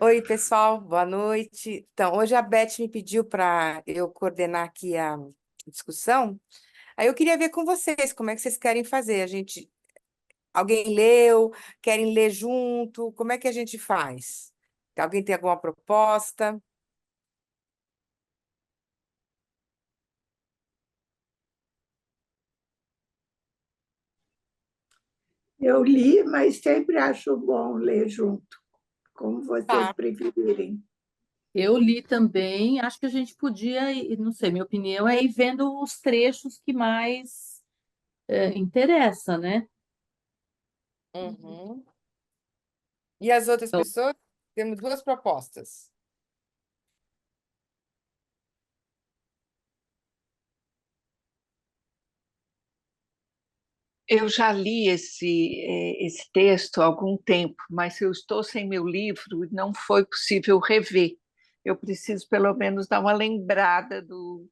Oi, pessoal, boa noite. Então, hoje a Beth me pediu para eu coordenar aqui a discussão. Aí eu queria ver com vocês como é que vocês querem fazer. Alguém leu, querem ler junto? Como é que a gente faz? Alguém tem alguma proposta? Eu li, mas sempre acho bom ler junto, como vocês Tá. preferirem. Eu li também, acho que a gente podia, não sei, minha opinião é ir vendo os trechos que mais interessa, né? Uhum. E as outras Então, pessoas? Temos duas propostas. Eu já li esse texto há algum tempo, mas eu estou sem meu livro e não foi possível rever. Eu preciso, pelo menos, dar uma lembrada do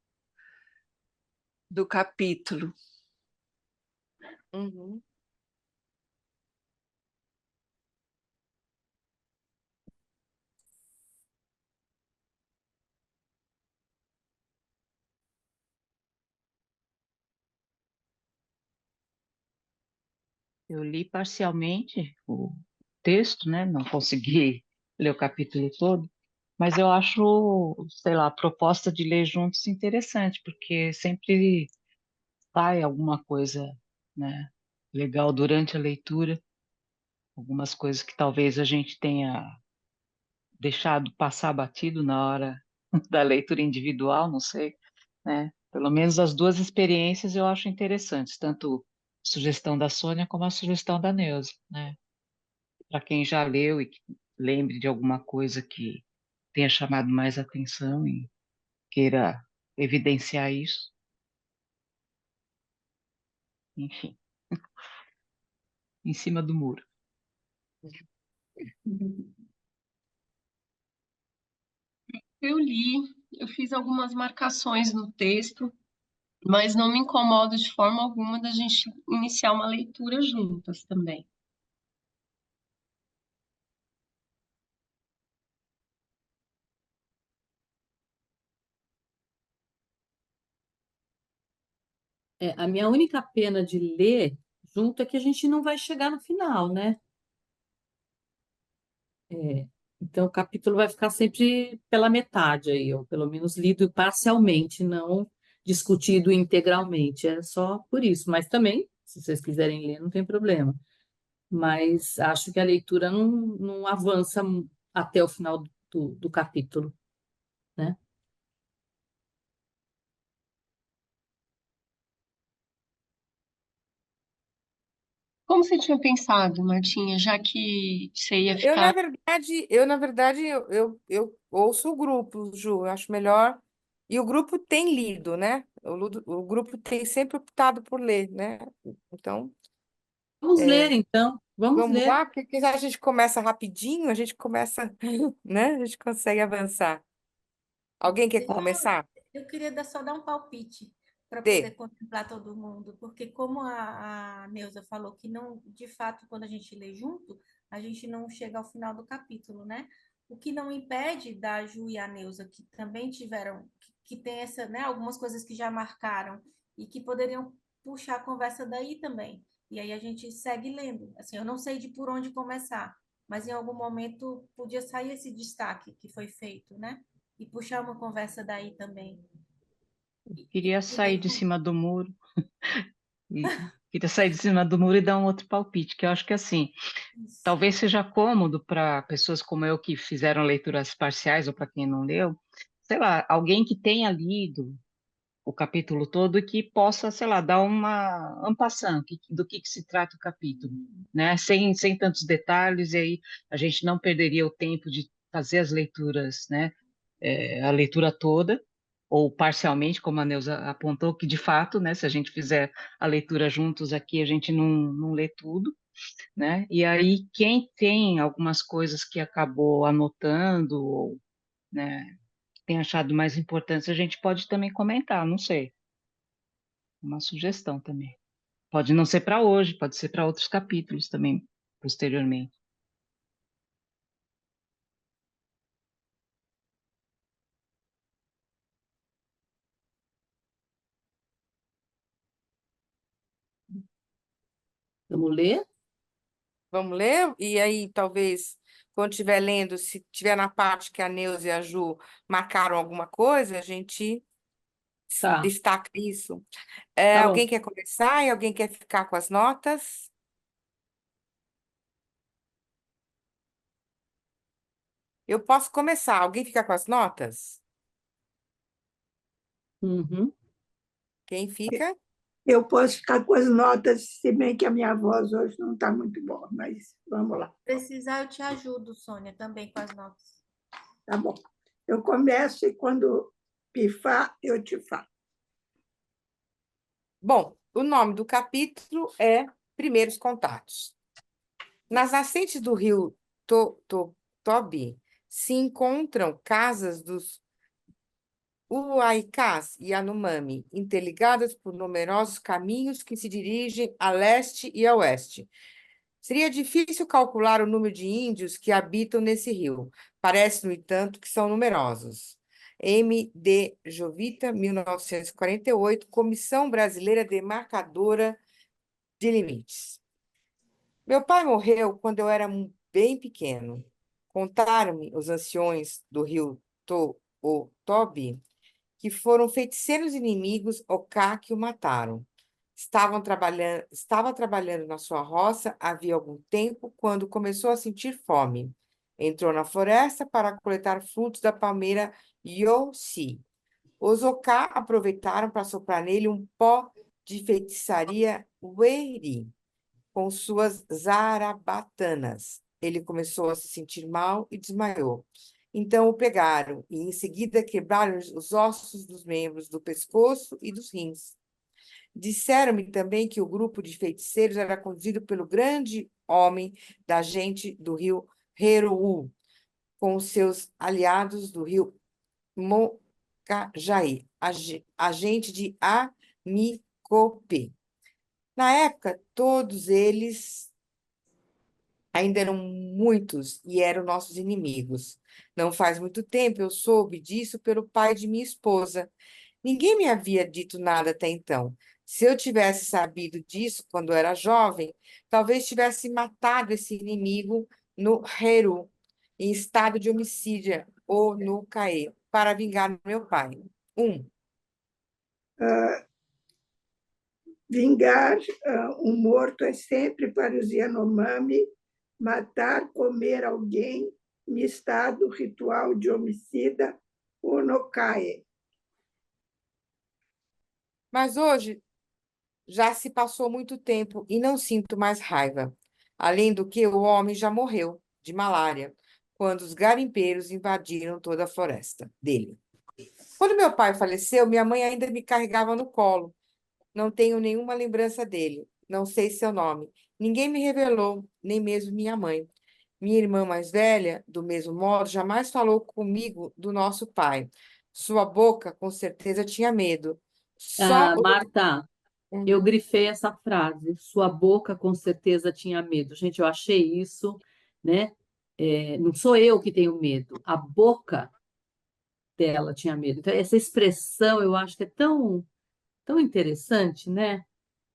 capítulo. Uhum. Eu li parcialmente o texto, né? Não consegui ler o capítulo todo, mas eu acho, sei lá, a proposta de ler juntos interessante, porque sempre sai alguma coisa, né, legal durante a leitura, algumas coisas que talvez a gente tenha deixado passar batido na hora da leitura individual, não sei, né? Pelo menos as duas experiências eu acho interessantes, tanto a sugestão da Sônia como a sugestão da Neuza, né? Para quem já leu e que lembre de alguma coisa que tenha chamado mais atenção e queira evidenciar isso, enfim, em cima do muro. Eu li, eu fiz algumas marcações no texto, mas não me incomodo de forma alguma da gente iniciar uma leitura juntas também. a minha única pena de ler junto é que a gente não vai chegar no final, né? É, então, o capítulo vai ficar sempre pela metade aí, ou pelo menos lido parcialmente, não discutido integralmente. É só por isso. Mas também, se vocês quiserem ler, não tem problema. Mas acho que a leitura não avança até o final do capítulo, né? Como você tinha pensado, Martinha, já que você ia Eu, na ficar. verdade, eu ouço o grupo, Ju, eu acho melhor. E o grupo tem lido, né? O grupo tem sempre optado por ler, né? Então, Vamos é, ler, então. Vamos vamos ler. lá, porque a gente começa rapidinho, a gente começa, né? A gente consegue avançar. Alguém quer começar? Eu queria só dar um palpite para poder Dê. contemplar todo mundo, porque como a Neuza falou que não, de fato, quando a gente lê junto, a gente não chega ao final do capítulo, né? O que não impede da Ju e a Neuza, que também tiveram, que tem essa, né, algumas coisas que já marcaram e que poderiam puxar a conversa daí também. E aí a gente segue lendo. Assim, eu não sei de por onde começar, mas em algum momento podia sair esse destaque que foi feito, né? E puxar uma conversa daí também. Queria E sair ler de junto. cima do muro e queria sair de cima do muro e dar um outro palpite, que eu acho que assim, Isso. talvez seja cômodo para pessoas como eu que fizeram leituras parciais ou para quem não leu, sei lá, alguém que tenha lido o capítulo todo e que possa, sei lá, dar uma en passant do que se trata o capítulo, né? Sem tantos detalhes, e aí a gente não perderia o tempo de fazer as leituras, né? A leitura toda, ou parcialmente, como a Neuza apontou, que de fato, né, se a gente fizer a leitura juntos aqui, a gente não lê tudo, né? E aí, quem tem algumas coisas que acabou anotando, ou, né, tem achado mais importante, a gente pode também comentar, não sei. Uma sugestão também. Pode não ser para hoje, pode ser para outros capítulos também, posteriormente. Vamos ler? Vamos ler? E aí, talvez, quando estiver lendo, se tiver na parte que a Neuza e a Ju marcaram alguma coisa, a gente Tá, destaca isso. tá bom. Alguém quer começar e alguém quer ficar com as notas? Eu posso começar. Alguém fica com as notas? Uhum. Quem fica? Eu posso ficar com as notas, se bem que a minha voz hoje não está muito boa, mas vamos lá. Precisar, eu te ajudo, Sônia, também com as notas. Tá bom. Eu começo e quando pifar, eu te falo. Bom, o nome do capítulo é Primeiros Contatos. Nas nascentes do rio Tobi se encontram casas dos Uaicás e Yanomami, interligadas por numerosos caminhos que se dirigem a leste e a oeste. Seria difícil calcular o número de índios que habitam nesse rio. Parece, no entanto, que são numerosos. M. D. Jovita, 1948, Comissão Brasileira Demarcadora de Limites. Meu pai morreu quando eu era bem pequeno. Contaram-me os anciões do rio Tobi que foram feiticeiros inimigos Oká que o mataram. Estava trabalhando na sua roça havia algum tempo quando começou a sentir fome. Entrou na floresta para coletar frutos da palmeira Yossi. Os Oká aproveitaram para soprar nele um pó de feitiçaria Weri com suas zarabatanas. Ele começou a se sentir mal e desmaiou. Então o pegaram e, em seguida, quebraram os ossos dos membros do pescoço e dos rins. Disseram-me também que o grupo de feiticeiros era conduzido pelo grande homem da gente do rio Heru, com os seus aliados do rio Mocajaí, agente de Amicope. Na época, todos eles ainda eram muitos e eram nossos inimigos. Não faz muito tempo eu soube disso pelo pai de minha esposa. Ninguém me havia dito nada até então. Se eu tivesse sabido disso quando era jovem, talvez tivesse matado esse inimigo no Heru, em estado de homicídio, ou no Caê, para vingar meu pai. Vingar um morto é sempre para os Yanomami matar, comer alguém em estado ritual de homicida ou no CAE. Mas hoje já se passou muito tempo e não sinto mais raiva. Além do que, o homem já morreu de malária quando os garimpeiros invadiram toda a floresta dele. Quando meu pai faleceu, minha mãe ainda me carregava no colo. Não tenho nenhuma lembrança dele. Não sei seu nome. Ninguém me revelou, nem mesmo minha mãe. Minha irmã mais velha, do mesmo modo, jamais falou comigo do nosso pai. Sua boca, com certeza, tinha medo. Só Ah, Marta, eu grifei essa frase. Sua boca com certeza tinha medo. Gente, eu achei isso, né? Não sou eu que tenho medo, a boca dela tinha medo. Então, essa expressão eu acho que é tão interessante, né?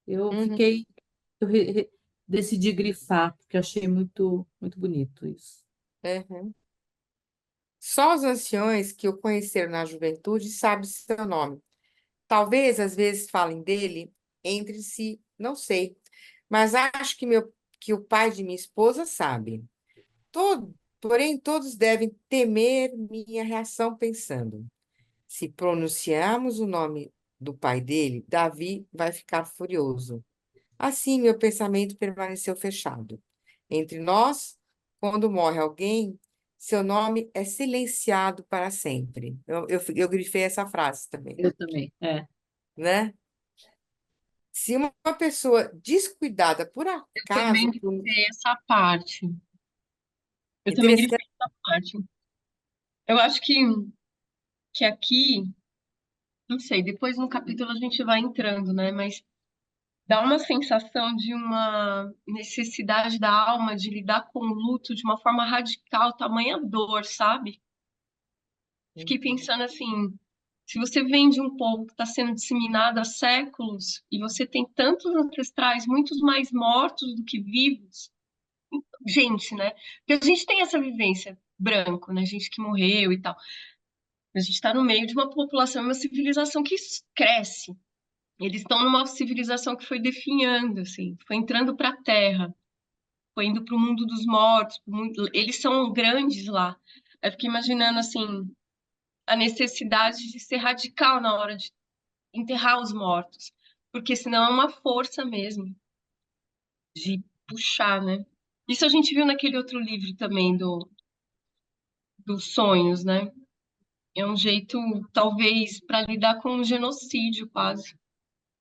Eu Uhum, fiquei, eu decidi grifar, porque eu achei muito bonito isso. uhum. Só os anciões que o conheceram na juventude sabem seu nome. Talvez às vezes falem dele entre si, não sei. Mas acho que o pai de minha esposa sabe. Porém, todos devem temer minha reação pensando. Se pronunciarmos o nome do pai dele, Davi vai ficar furioso. Assim, meu pensamento permaneceu fechado. Entre nós, quando morre alguém, seu nome é silenciado para sempre. Eu grifei essa frase também, Eu também, né? Se uma pessoa descuidada por Eu também acaso, grifei essa parte. Eu também grifei interessante, essa parte. Eu acho que que aqui, não sei, depois no capítulo a gente vai entrando, né? Mas dá uma sensação de uma necessidade da alma de lidar com o luto de uma forma radical, tamanha dor, sabe? Fiquei pensando assim, se você vem de um povo que está sendo disseminado há séculos e você tem tantos ancestrais, muitos mais mortos do que vivos, gente, né? Porque a gente tem essa vivência branco, né? Gente que morreu e tal. A gente está no meio de uma população, uma civilização que cresce. Eles estão numa civilização que foi definhando, assim, foi entrando para a Terra, foi indo para o mundo dos mortos. Eles são grandes lá. Eu fiquei imaginando, assim, a necessidade de ser radical na hora de enterrar os mortos, porque senão é uma força mesmo de puxar, né? Isso a gente viu naquele outro livro também dos sonhos, né? É um jeito, talvez, para lidar com o genocídio, quase.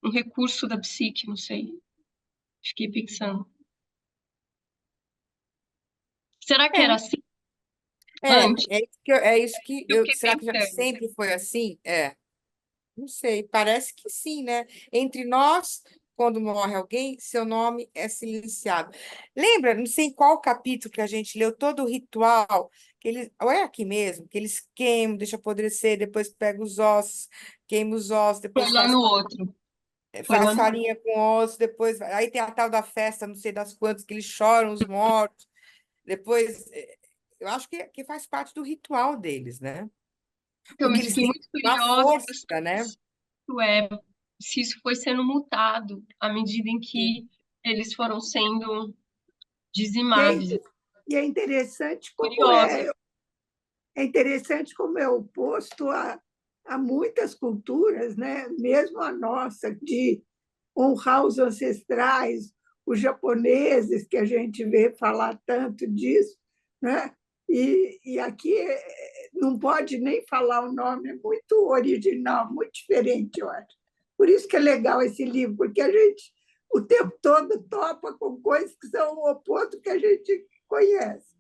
Um recurso da psique, não sei. Fiquei pensando. Será que era É, assim antes? é isso que Eu fiquei será que já pensando. sempre foi assim? Não sei, parece que sim, né? Entre nós, quando morre alguém, seu nome é silenciado. Lembra, não sei em qual capítulo que a gente leu todo o ritual, que eles, ou é aqui mesmo, que eles queimam, deixam apodrecer, depois pegam os ossos, queimam os ossos, Foi depois lá no outro. Foi lá faz no... farinha com osso, depois aí tem a tal da festa, não sei das quantas, que eles choram os mortos, depois eu acho que faz parte do ritual deles, né? Então, Porque mas eles fiquei têm muito uma curiosa força, para saber né? se isso foi sendo mutado à medida em Sim. que eles foram sendo E é, dizimados. e é interessante como Curiosa. é interessante como é oposto a muitas culturas, né? Mesmo a nossa, de honrar os ancestrais, os japoneses, que a gente vê falar tanto disso, né? E aqui não pode nem falar o nome, é muito original, muito diferente, eu acho. Por isso que é legal esse livro, porque a gente o tempo todo topa com coisas que são o oposto que a gente conhece.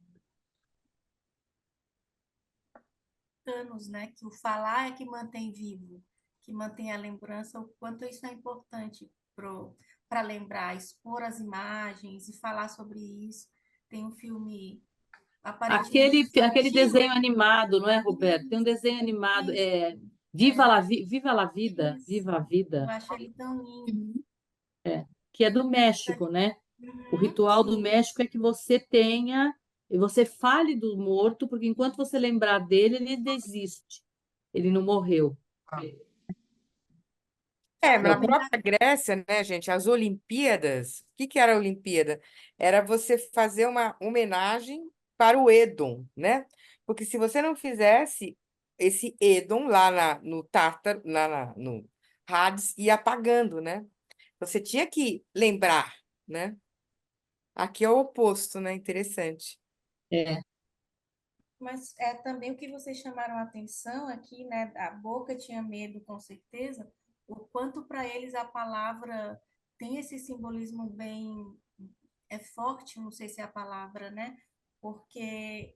Anos, né? Que o falar é que mantém vivo, que mantém a lembrança, o quanto isso é importante para lembrar, expor as imagens e falar sobre isso. Tem um filme aparentemente Aquele infantil. desenho animado, não é, Roberto? Tem um desenho animado, Isso, Viva la Vida, isso. Viva a Eu Vida, acho ele tão lindo. que é do México, né? O Uhum, ritual do sim. México é que você tenha, e você fale do morto, porque enquanto você lembrar dele, ele desiste. Ele não morreu. Ela Mas na também está. própria Grécia, né, gente, as Olimpíadas, o que era a Olimpíada? Era você fazer uma homenagem para o Édon, né? Porque se você não fizesse esse Édon lá no Tártaro, no Hades, ia apagando, né? Você tinha que lembrar, né? Aqui é o oposto, né? Interessante. É, Mas é também o que vocês chamaram a atenção aqui, né? A boca tinha medo, com certeza, o quanto para eles a palavra tem esse simbolismo bem forte, não sei se é a palavra, né? Porque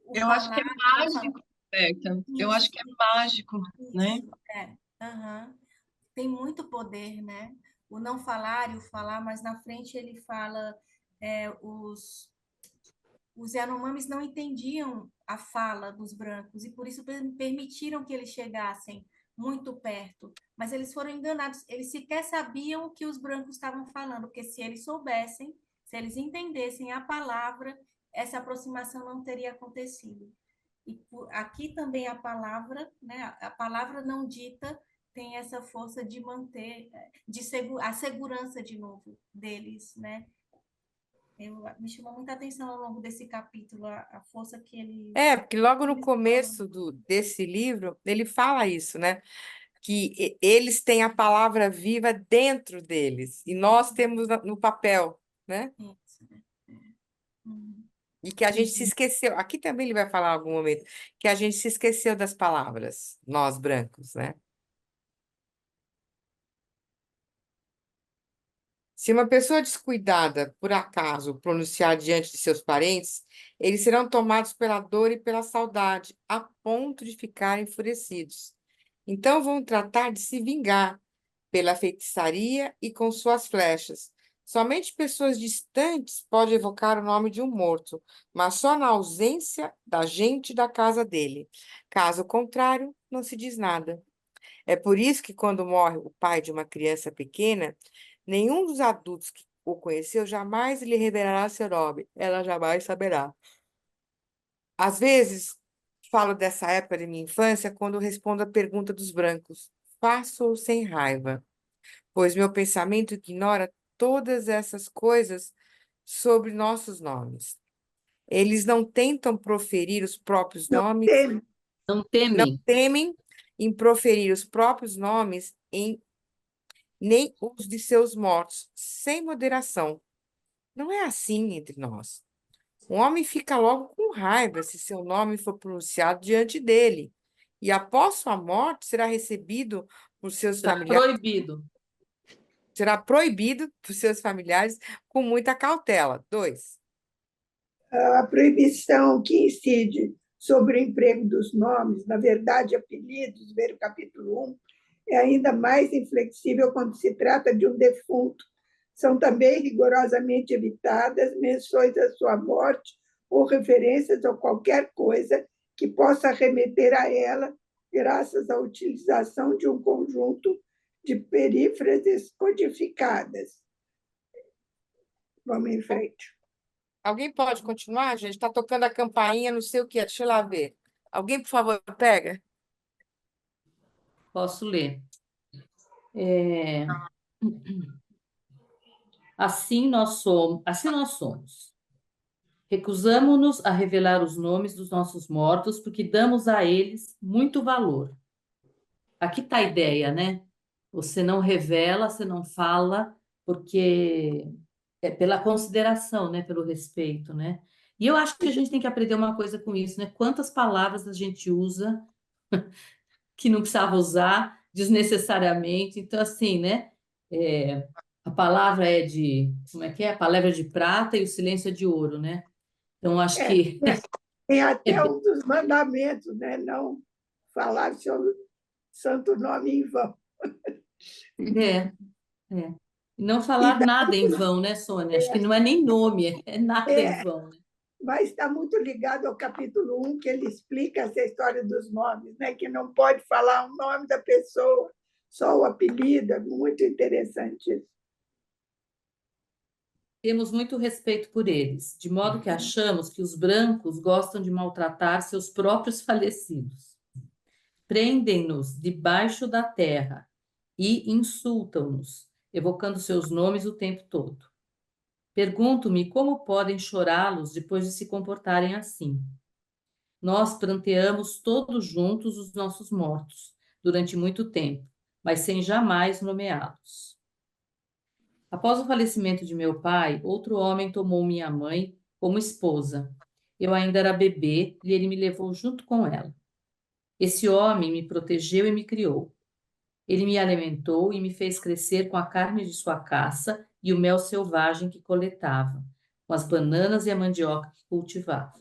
o Eu acho que falar, é não falar, mágico, Berta. Eu acho isso, que é mágico, né? isso, aham. Tem muito poder, né? O não falar e o falar, mas na frente ele fala os Yanomamis não entendiam a fala dos brancos e por isso permitiram que eles chegassem muito perto. Mas eles foram enganados, eles sequer sabiam o que os brancos estavam falando, porque se eles soubessem, se eles entendessem a palavra, essa aproximação não teria acontecido. E aqui também a palavra, né, a palavra não dita tem essa força de manter, a segurança de novo deles, né? Me chamou muita atenção ao longo desse capítulo a força que Porque logo no eles falam. começo desse livro, ele fala isso, né? Que eles têm a palavra viva dentro deles, e nós temos no papel, né? Isso, né? Uhum. E que a gente se esqueceu. Aqui também ele vai falar em algum momento que a gente se esqueceu das palavras, nós brancos, né? Se uma pessoa descuidada, por acaso, pronunciar diante de seus parentes, eles serão tomados pela dor e pela saudade, a ponto de ficarem enfurecidos. Então vão tratar de se vingar pela feitiçaria e com suas flechas. Somente pessoas distantes podem evocar o nome de um morto, mas só na ausência da gente da casa dele. Caso contrário, não se diz nada. É por isso que, quando morre o pai de uma criança pequena, nenhum dos adultos que o conheceu jamais lhe revelará seu nome. Ela jamais saberá. Às vezes, falo dessa época de minha infância quando respondo a pergunta dos brancos: faço-o sem raiva, pois meu pensamento ignora todas essas coisas sobre nossos nomes. Eles não tentam proferir os próprios Não nomes, tem. Não não temem. temem em proferir os próprios nomes nem os de seus mortos, sem moderação. Não é assim entre nós. Um homem fica logo com raiva se seu nome for pronunciado diante dele, e após sua morte será recebido por seus Será familiares, proibido. será proibido por seus familiares com muita cautela. 2. A proibição que incide sobre o emprego dos nomes, na verdade, apelidos, ver o capítulo 1, é ainda mais inflexível quando se trata de um defunto. São também rigorosamente evitadas menções à sua morte ou referências a qualquer coisa que possa remeter a ela, graças à utilização de um conjunto de perífrases codificadas. Vamos em frente. Alguém pode continuar, gente? Está tocando a campainha, não sei o que é. Deixa eu lá ver. Alguém, por favor, pega. Posso ler. É, assim nós somos. Recusamo-nos a revelar os nomes dos nossos mortos porque damos a eles muito valor. Aqui está a ideia, né? Você não revela, você não fala, porque é pela consideração, né? Pelo respeito, né? E eu acho que a gente tem que aprender uma coisa com isso, né? Quantas palavras a gente usa que não precisava usar desnecessariamente. Então, assim, né? A palavra é de, como é que é? A palavra é de prata e o silêncio é de ouro, né? Então, acho É, que tem é até bem- um dos mandamentos, né? Não falar seu santo nome em vão. é, é. E não E falar nada em vão, né, Sônia? Acho que não é nem nome, é nada em é, vão, né? mas está muito ligado ao capítulo 1, que ele explica essa história dos nomes, né? Que não pode falar o nome da pessoa, só o apelido. É muito interessante isso. Temos muito respeito por eles, de modo que achamos que os brancos gostam de maltratar seus próprios falecidos. Prendem-nos debaixo da terra e insultam-nos, evocando seus nomes o tempo todo. Pergunto-me como podem chorá-los depois de se comportarem assim. Nós pranteamos todos juntos os nossos mortos, durante muito tempo, mas sem jamais nomeá-los. Após o falecimento de meu pai, outro homem tomou minha mãe como esposa. Eu ainda era bebê e ele me levou junto com ela. Esse homem me protegeu e me criou. Ele me alimentou e me fez crescer com a carne de sua caça e o mel selvagem que coletava, com as bananas e a mandioca que cultivava.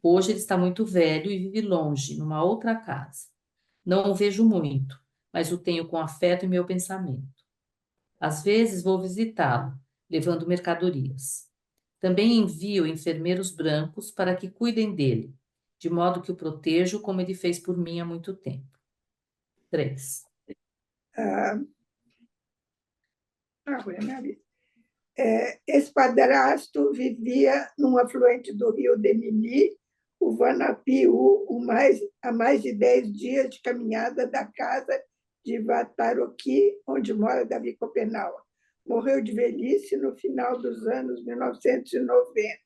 Hoje ele está muito velho e vive longe, numa outra casa. Não o vejo muito, mas o tenho com afeto em meu pensamento. Às vezes vou visitá-lo, levando mercadorias. Também envio enfermeiros brancos para que cuidem dele, de modo que o protejo como ele fez por mim há muito tempo. 3. Esse padrasto vivia num afluente do rio Demili, o Vanapiú, a mais de 10 dias de caminhada da casa de Vataroqui, onde mora Davi Copenau. Morreu de velhice no final dos anos 1990.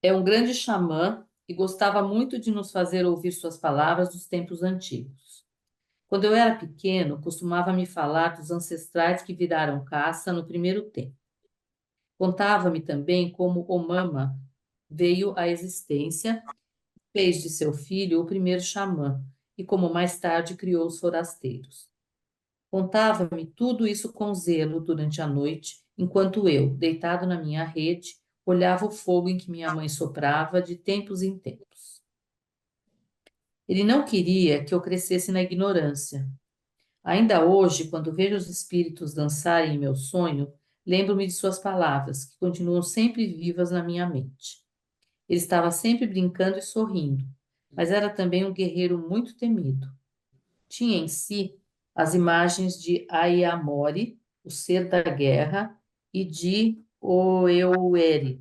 É um grande xamã e gostava muito de nos fazer ouvir suas palavras dos tempos antigos. Quando eu era pequeno, costumava me falar dos ancestrais que viraram caça no primeiro tempo. Contava-me também como Omama veio à existência, fez de seu filho o primeiro xamã e como mais tarde criou os forasteiros. Contava-me tudo isso com zelo durante a noite, enquanto eu, deitado na minha rede, olhava o fogo em que minha mãe soprava de tempos em tempos. Ele não queria que eu crescesse na ignorância. Ainda hoje, quando vejo os espíritos dançarem em meu sonho, lembro-me de suas palavras, que continuam sempre vivas na minha mente. Ele estava sempre brincando e sorrindo, mas era também um guerreiro muito temido. Tinha em si as imagens de Ayamori, o ser da guerra, e de Oeueri,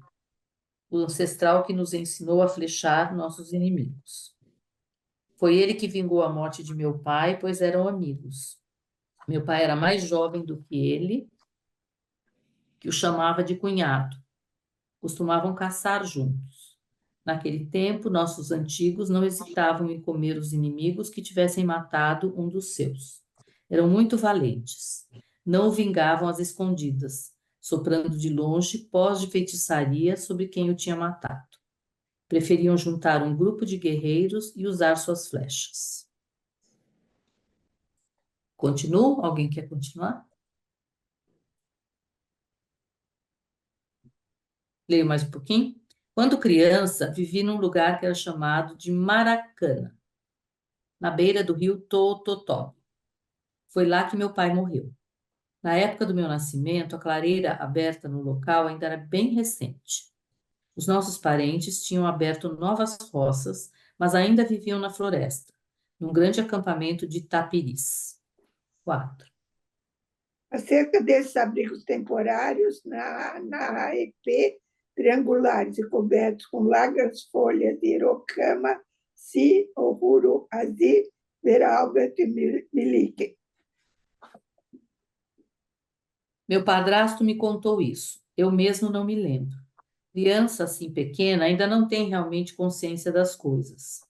o ancestral que nos ensinou a flechar nossos inimigos. Foi ele que vingou a morte de meu pai, pois eram amigos. Meu pai era mais jovem do que ele, que o chamava de cunhado. Costumavam caçar juntos. Naquele tempo, nossos antigos não hesitavam em comer os inimigos que tivessem matado um dos seus. Eram muito valentes. Não o vingavam às escondidas, soprando de longe pós de feitiçaria sobre quem o tinha matado. Preferiam juntar um grupo de guerreiros e usar suas flechas. Continuo? Alguém quer continuar? Leio mais um pouquinho. Quando criança, vivi num lugar que era chamado de Maracana, na beira do rio Tototobi. Foi lá que meu pai morreu. Na época do meu nascimento, a clareira aberta no local ainda era bem recente. Os nossos parentes tinham aberto novas roças, mas ainda viviam na floresta, num grande acampamento de tapiris. 4. Acerca desses abrigos temporários, na AEP, triangulares e cobertos com largas folhas de irocama, si, ohuru, azi, vera Albert e Milique. Meu padrasto me contou isso. Eu mesmo não me lembro. Criança assim pequena ainda não tem realmente consciência das coisas.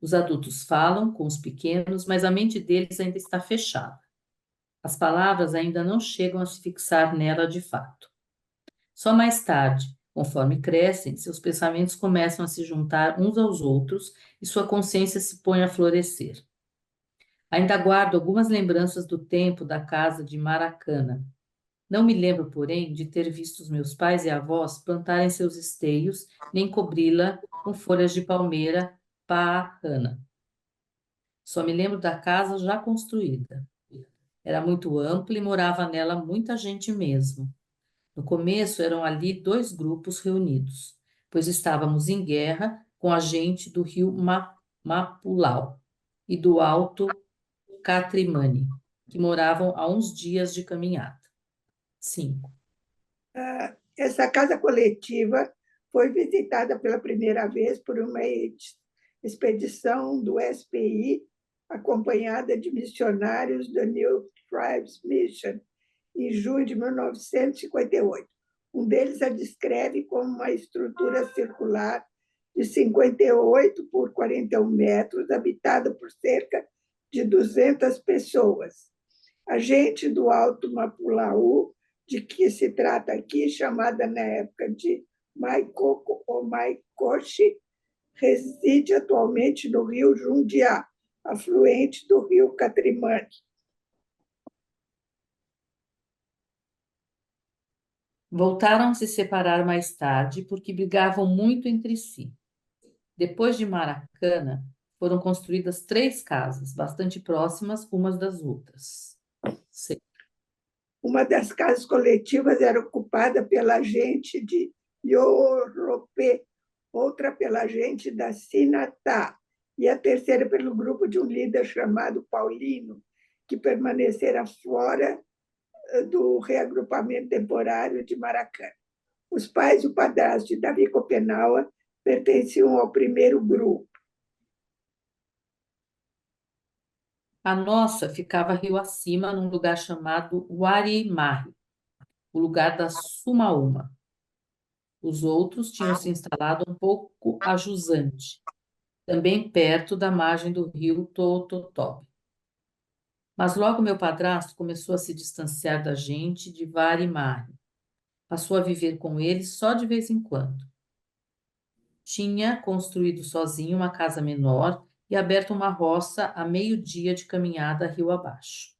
Os adultos falam com os pequenos, mas a mente deles ainda está fechada. As palavras ainda não chegam a se fixar nela de fato. Só mais tarde, conforme crescem, seus pensamentos começam a se juntar uns aos outros e sua consciência se põe a florescer. Ainda guardo algumas lembranças do tempo da casa de Maracana. Não me lembro, porém, de ter visto os meus pais e avós plantarem seus esteios, nem cobri-la com folhas de palmeira paarana. Só me lembro da casa já construída. Era muito ampla e morava nela muita gente mesmo. No começo eram ali 2 grupos reunidos, pois estávamos em guerra com a gente do rio Mapulau e do Alto Catrimani, que moravam a uns dias de caminhada. 5. Essa casa coletiva foi visitada pela primeira vez por uma expedição do SPI, acompanhada de missionários da New Tribes Mission, em junho de 1958. Um deles a descreve como uma estrutura circular de 58 por 41 metros, habitada por cerca de 200 pessoas. A gente do Alto Mapulau, de que se trata aqui, chamada na época de Maikoko ou Maikoshi, reside atualmente no rio Jundiá, afluente do rio Catrimani. Voltaram a se separar mais tarde porque brigavam muito entre si. Depois de Maracana, foram construídas 3 casas, bastante próximas umas das outras. 6. Uma das casas coletivas era ocupada pela gente de Yoropê, outra pela gente da Sinatá, e a terceira pelo grupo de um líder chamado Paulino, que permanecera fora do reagrupamento temporário de Maracana. Os pais e o padrasto de Davi Copenaua pertenciam ao primeiro grupo. A nossa ficava rio acima, num lugar chamado Warimahi, o lugar da Sumaúma. Os outros tinham se instalado um pouco a jusante, também perto da margem do rio Tototobi. Mas logo meu padrasto começou a se distanciar da gente de Warimahi. Passou a viver com eles só de vez em quando. Tinha construído sozinho uma casa menor e aberto uma roça a meio-dia de caminhada rio abaixo.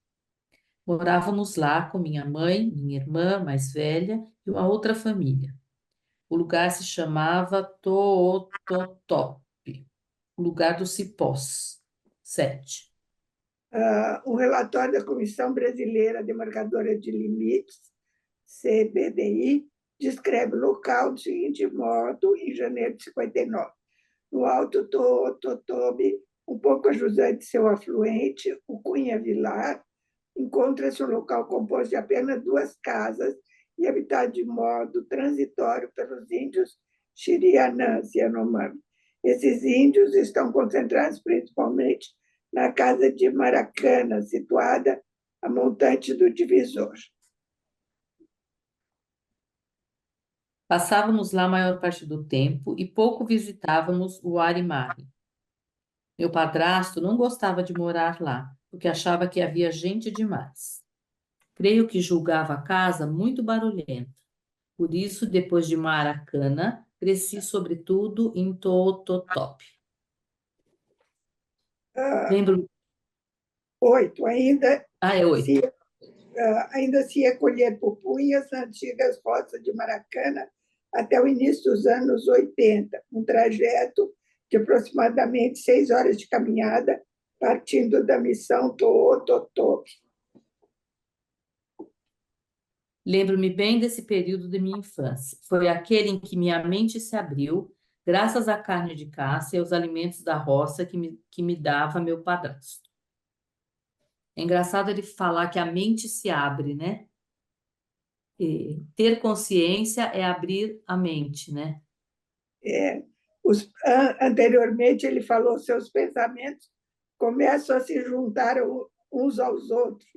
Morávamos lá com minha mãe, minha irmã mais velha e uma outra família. O lugar se chamava Toototopi, o lugar dos cipós. 7. Um relatório da Comissão Brasileira Demarcadora de Limites, CBDI, descreve o local do seguinte modo em janeiro de 59. No Alto Tototobi, um pouco a jusante de seu afluente, o Cunha Vilar, encontra-se um local composto de apenas 2 casas e habitado de modo transitório pelos índios Xirianãs e Yanomami. Esses índios estão concentrados principalmente na casa de Maracana, situada a montante do Divisor. Passávamos lá a maior parte do tempo e pouco visitávamos o Arimari. Meu padrasto não gostava de morar lá, porque achava que havia gente demais. Creio que julgava a casa muito barulhenta. Por isso, depois de Maracana, cresci sobretudo em Toototop. Lembro... 8. Ainda é 8. ainda se recolher pupunhas nas antigas roças de Maracana até o início dos anos 80, um trajeto de aproximadamente 6 horas de caminhada, partindo da missão Toototopi. Lembro-me bem desse período de minha infância. Foi aquele em que minha mente se abriu, graças à carne de caça e aos alimentos da roça que me dava meu padrasto. É engraçado ele falar que a mente se abre, né? E ter consciência é abrir a mente, né? Anteriormente, ele falou seus pensamentos começam a se juntar uns aos outros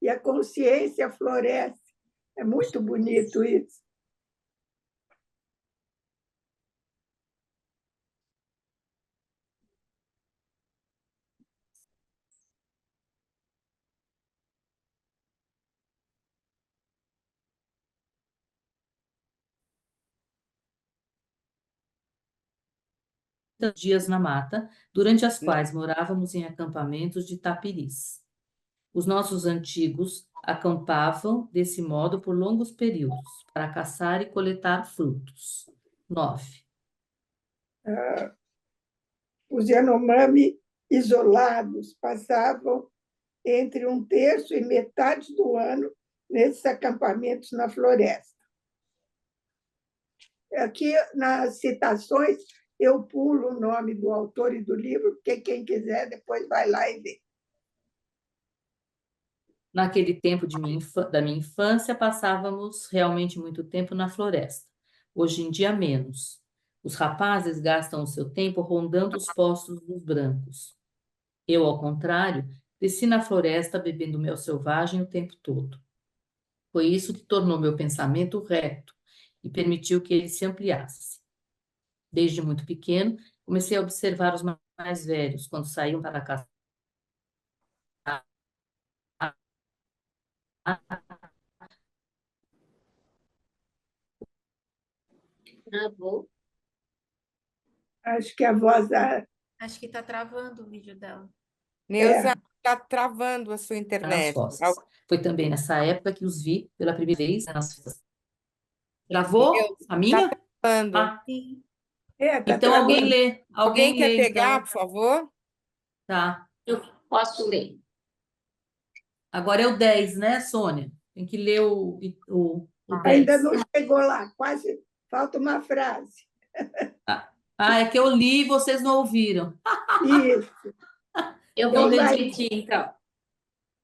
e a consciência floresce. É muito bonito isso. Dias na mata, durante as quais morávamos em acampamentos de tapiris. Os nossos antigos acampavam desse modo por longos períodos, para caçar e coletar frutos. 9. Os Yanomami isolados passavam entre 1/3 e metade do ano nesses acampamentos na floresta. Aqui, nas citações, eu pulo o nome do autor e do livro, porque quem quiser depois vai lá e vê. Naquele tempo da minha infância, passávamos realmente muito tempo na floresta. Hoje em dia, menos. Os rapazes gastam o seu tempo rondando os postos dos brancos. Eu, ao contrário, desci na floresta bebendo mel selvagem o tempo todo. Foi isso que tornou meu pensamento reto e permitiu que ele se ampliasse. Desde muito pequeno, comecei a observar os mais velhos quando saíam para caçar. Travou. Acho que a voz da... Acho que está travando o vídeo dela. Neuza, está travando a sua Nas internet. costas. Foi também nessa época que os vi pela primeira vez nas festas. Travou a minha? Está travando. Ah, Sim. Tá então alguém travando. lê. Alguém quer Lê, pegar, então. por favor? Tá. Eu posso ler. Agora é o 10, né, Sônia? Tem que ler o 10. Ainda não chegou lá, quase falta uma frase. É que eu li e vocês não ouviram. Isso. Eu Então, vou lê de- repetir, então.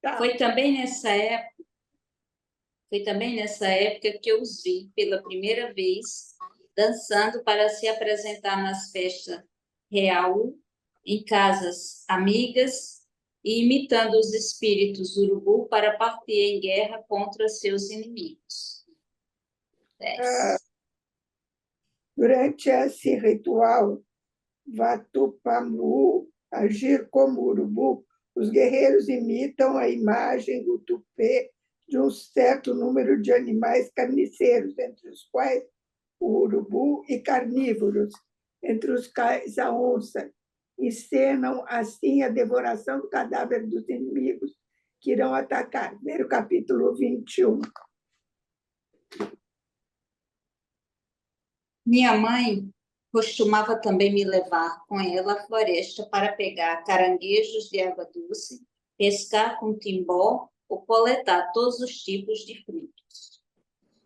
Tá. Foi também nessa época que eu os vi pela primeira vez dançando para se apresentar nas festas real, em casas amigas e imitando os espíritos urubu para partir em guerra contra seus inimigos. 10. Durante esse ritual Vatupamu, agir como urubu, os guerreiros imitam a imagem do tupê de um certo número de animais carniceiros, entre os quais o urubu, e carnívoros, entre os quais a onça. Encenam, assim, a devoração do cadáver dos inimigos que irão atacar. Ver o capítulo 21. Minha mãe costumava também me levar com ela à floresta para pegar caranguejos de água doce, pescar com timbó ou coletar todos os tipos de frutos.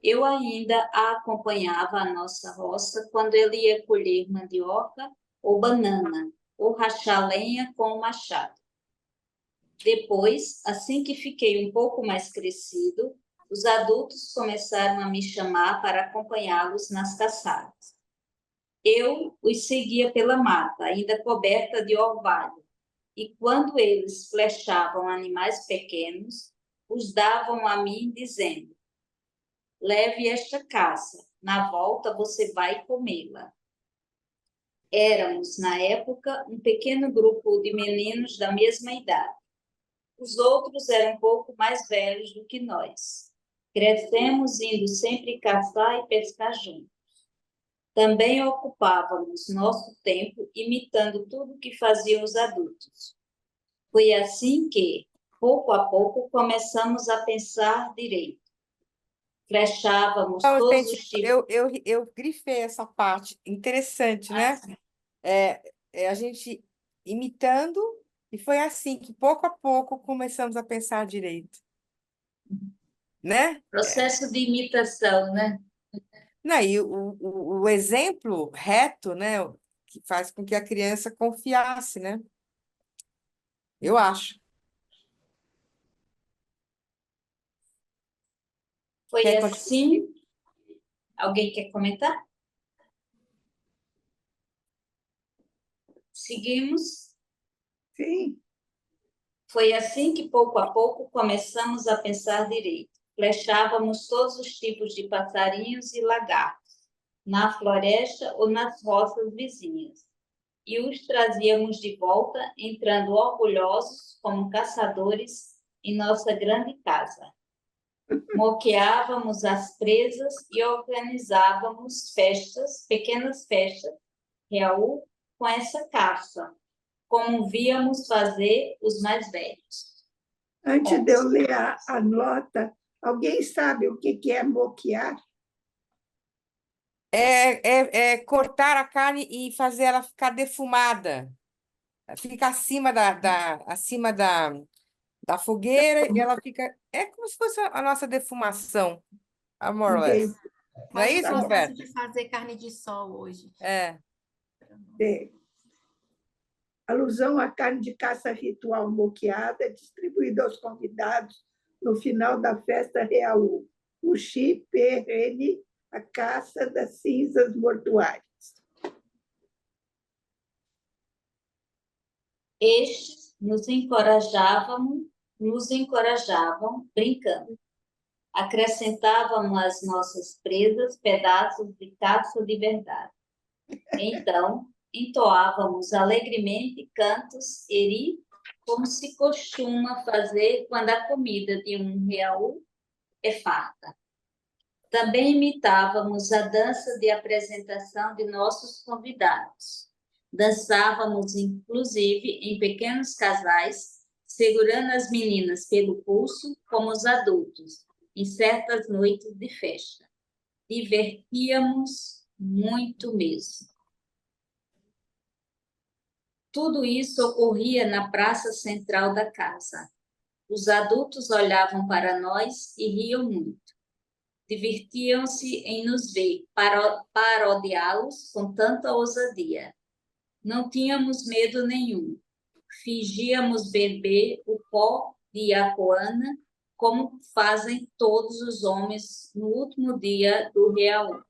Eu ainda a acompanhava à nossa roça quando ele ia colher mandioca ou banana, ou rachar lenha com o machado. Depois, assim que fiquei um pouco mais crescido, os adultos começaram a me chamar para acompanhá-los nas caçadas. Eu os seguia pela mata, ainda coberta de orvalho, e quando eles flechavam animais pequenos, os davam a mim, dizendo: leve esta caça, na volta você vai comê-la. Éramos, na época, um pequeno grupo de meninos da mesma idade. Os outros eram um pouco mais velhos do que nós. Crescemos indo sempre caçar e pescar juntos. Também ocupávamos nosso tempo imitando tudo que faziam os adultos. Foi assim que, pouco a pouco, começamos a pensar direito. Flechávamos Então, todos gente, os tipos. eu grifei essa parte. Interessante, né? A gente imitando, e foi assim que, pouco a pouco, começamos a pensar direito, né? Processo de imitação, né? Não, e o exemplo reto, né? Que faz com que a criança confiasse, né? Eu acho. Foi Quer continuar? assim. Alguém quer comentar? Seguimos. Sim, Foi assim que, pouco a pouco, começamos a pensar direito. Flechávamos todos os tipos de passarinhos e lagartos, na floresta ou nas roças vizinhas, e os trazíamos de volta, entrando orgulhosos como caçadores em nossa grande casa. Moqueávamos as presas e organizávamos festas, pequenas festas, Raul, com essa caça, como víamos fazer os mais velhos. antes de eu ler a nota, alguém sabe o que é moquear? É cortar a carne e fazer ela ficar defumada. Fica acima da fogueira e ela fica. É como se fosse a nossa defumação, more or less. Entendi. Não é Faz o isso, Tá bom. processo Roberto? de fazer carne de sol hoje. É. Alusão à carne de caça ritual moqueada, distribuída aos convidados no final da festa real. O Chi-Perene, a caça das cinzas mortuárias. Estes nos encorajavam brincando. Acrescentavam às nossas presas pedaços de caça de verdade. Então, entoávamos alegremente cantos eri, como se costuma fazer quando a comida de um real é farta. Também imitávamos a dança de apresentação de nossos convidados. Dançávamos, inclusive, em pequenos casais, segurando as meninas pelo pulso, como os adultos, em certas noites de festa. Divertíamos muito mesmo. Tudo isso ocorria na praça central da casa. Os adultos olhavam para nós e riam muito. Divertiam-se em nos ver, parodiá-los com tanta ousadia. Não tínhamos medo nenhum. Fingíamos beber o pó de Iacoana, como fazem todos os homens no último dia do real.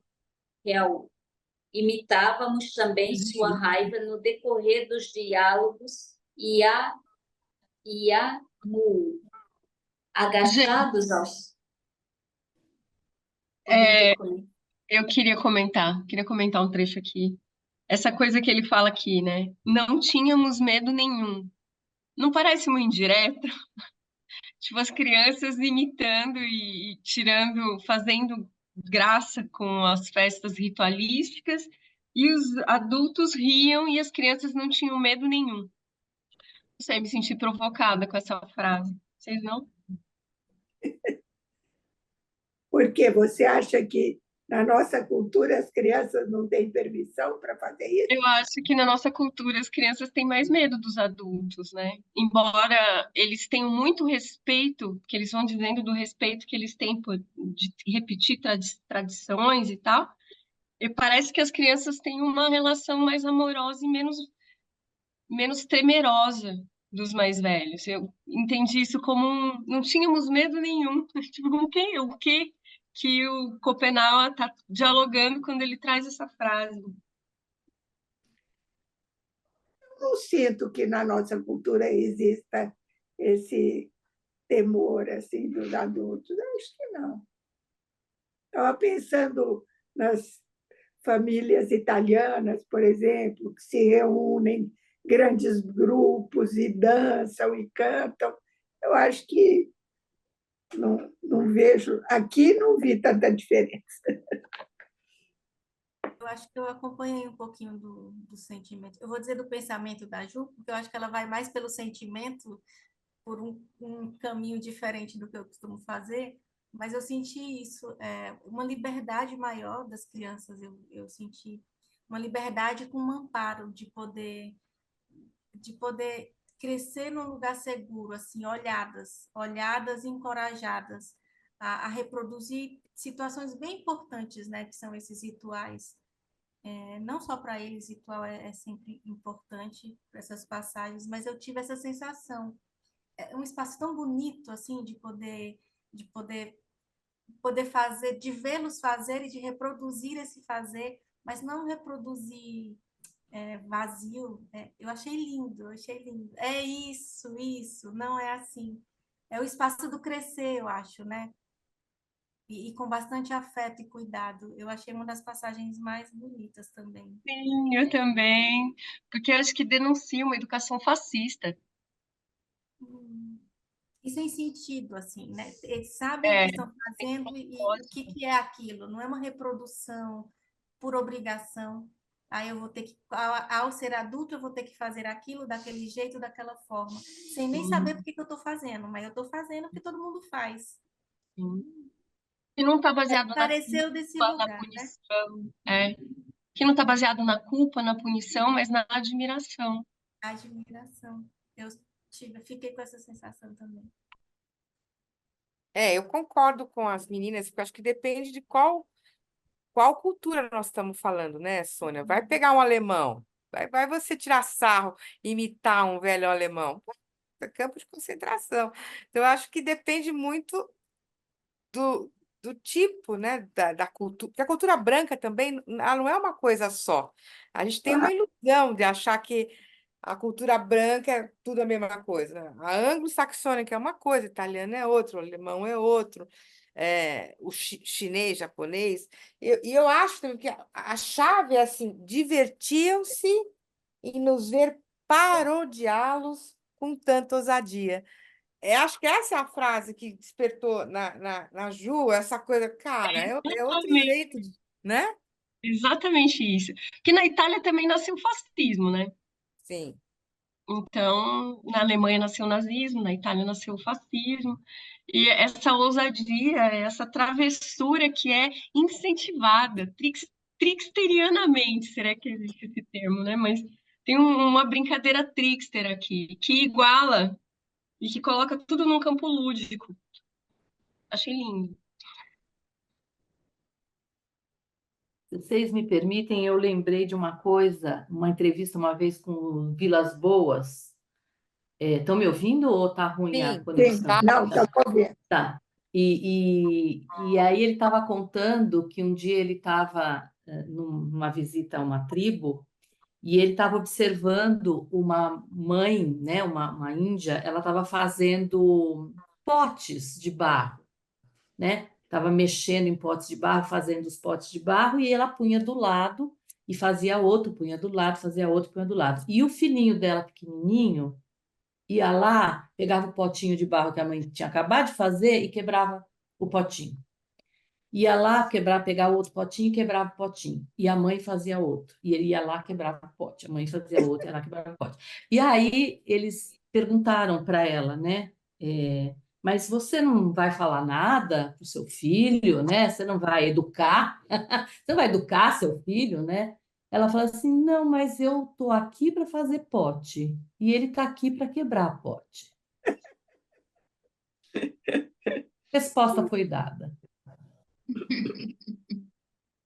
Imitávamos também sua raiva no decorrer dos diálogos Iamu, agachados aos... Eu queria comentar um trecho aqui. Essa coisa que ele fala aqui, né? Não tínhamos medo nenhum. Não parece uma indireta? Tipo, as crianças imitando e tirando, fazendo graça com as festas ritualísticas, e os adultos riam e as crianças não tinham medo nenhum. Não sei, me senti provocada com essa frase. Vocês não? Porque você acha que na nossa cultura as crianças não têm permissão para fazer isso? Eu acho que na nossa cultura as crianças têm mais medo dos adultos, né? Embora eles tenham muito respeito, que eles vão dizendo do respeito que eles têm por de repetir tradições e tal, e parece que as crianças têm uma relação mais amorosa e menos temerosa dos mais velhos. Eu entendi isso como não tínhamos medo nenhum. Tipo, o que que o Schopenhauer está dialogando quando ele traz essa frase? Não sinto que na nossa cultura exista esse temor assim dos adultos. Eu acho que não. Estava pensando nas famílias italianas, por exemplo, que se reúnem grandes grupos e dançam e cantam. Eu acho que não vejo, aqui não vi tanta diferença. Eu acho que eu acompanhei um pouquinho do sentimento. Eu vou dizer do pensamento da Ju, porque eu acho que ela vai mais pelo sentimento, por um caminho diferente do que eu costumo fazer, mas eu senti isso, uma liberdade maior das crianças, eu senti uma liberdade com um amparo de poder crescer num lugar seguro, assim, olhadas e encorajadas a reproduzir situações bem importantes, né, que são esses rituais. Não só para eles, ritual é sempre importante para essas passagens, mas eu tive essa sensação. É um espaço tão bonito, assim, de poder fazer, de vê-los fazer e de reproduzir esse fazer, mas não reproduzir vazio. Eu achei lindo, eu achei lindo. É isso, não é assim. É o espaço do crescer, eu acho, né? E com bastante afeto e cuidado. Eu achei uma das passagens mais bonitas também. Sim, eu também, porque eu acho que denuncia uma educação fascista. Hum. E sem sentido, assim, né? Eles sabem o É, que estão fazendo e o que propósito. que é aquilo. Não é uma reprodução por obrigação. Aí eu vou ter que, ao ser adulto, eu vou ter que fazer aquilo daquele jeito, daquela forma, sem nem saber por Sim, que que eu estou fazendo, mas eu estou fazendo porque todo mundo faz. sim. Que não está baseado na Pareceu desse culpa, na lugar, né? punição. Que não está baseado na culpa, na punição, mas na admiração. Admiração. Eu fiquei com essa sensação também. Eu concordo com as meninas, porque eu acho que depende de qual cultura nós estamos falando, né, Sônia? Vai pegar um alemão, vai você tirar sarro, imitar um velho alemão. É campo de concentração. Então, eu acho que depende muito do tipo, né, da cultura. Porque a cultura branca também, ela não é uma coisa só. A gente tem uma ilusão de achar que a cultura branca é tudo a mesma coisa. A anglo-saxônica é uma coisa, italiano é outro, o alemão é outro, o chinês, japonês. E eu acho também que a chave é assim, divertiam-se em nos ver parodiá-los com tanta ousadia. Acho que essa é a frase que despertou na Ju, essa coisa, cara, é outro Exatamente, jeito, né? exatamente isso. Que na Itália também nasceu o fascismo, né? Sim. Então, na Alemanha nasceu o nazismo, na Itália nasceu o fascismo, e essa ousadia, essa travessura que é incentivada, tricksterianamente, será que existe esse termo, né? Mas tem uma brincadeira trickster aqui, que iguala e que coloca tudo num campo lúdico. Achei lindo. Se vocês me permitem, eu lembrei de uma coisa, uma entrevista uma vez com o Vilas Boas. Estão me ouvindo ou está ruim a Sim, Sim, conexão? tá. não, está bom. Tá. E aí ele estava contando que um dia ele estava numa visita a uma tribo e ele estava observando uma mãe, né, uma índia, ela estava fazendo potes de barro, né? Estava mexendo em potes de barro, fazendo os potes de barro e ela punha do lado e fazia outro, punha do lado, fazia outro, punha do lado. E o filhinho dela, pequenininho, ia lá, pegava o potinho de barro que a mãe tinha acabado de fazer e quebrava o potinho. Ia lá quebrar, pegar o outro potinho e quebrava o potinho. E a mãe fazia outro. E ele ia lá, quebrava o pote. A mãe fazia outro, ia lá, quebrava o pote. E aí eles perguntaram para ela, né? Mas você não vai falar nada para o seu filho, né? Você não vai educar, você não vai educar seu filho, né? Ela fala assim: não, mas eu tô aqui para fazer pote e ele tá aqui para quebrar pote. Resposta foi dada.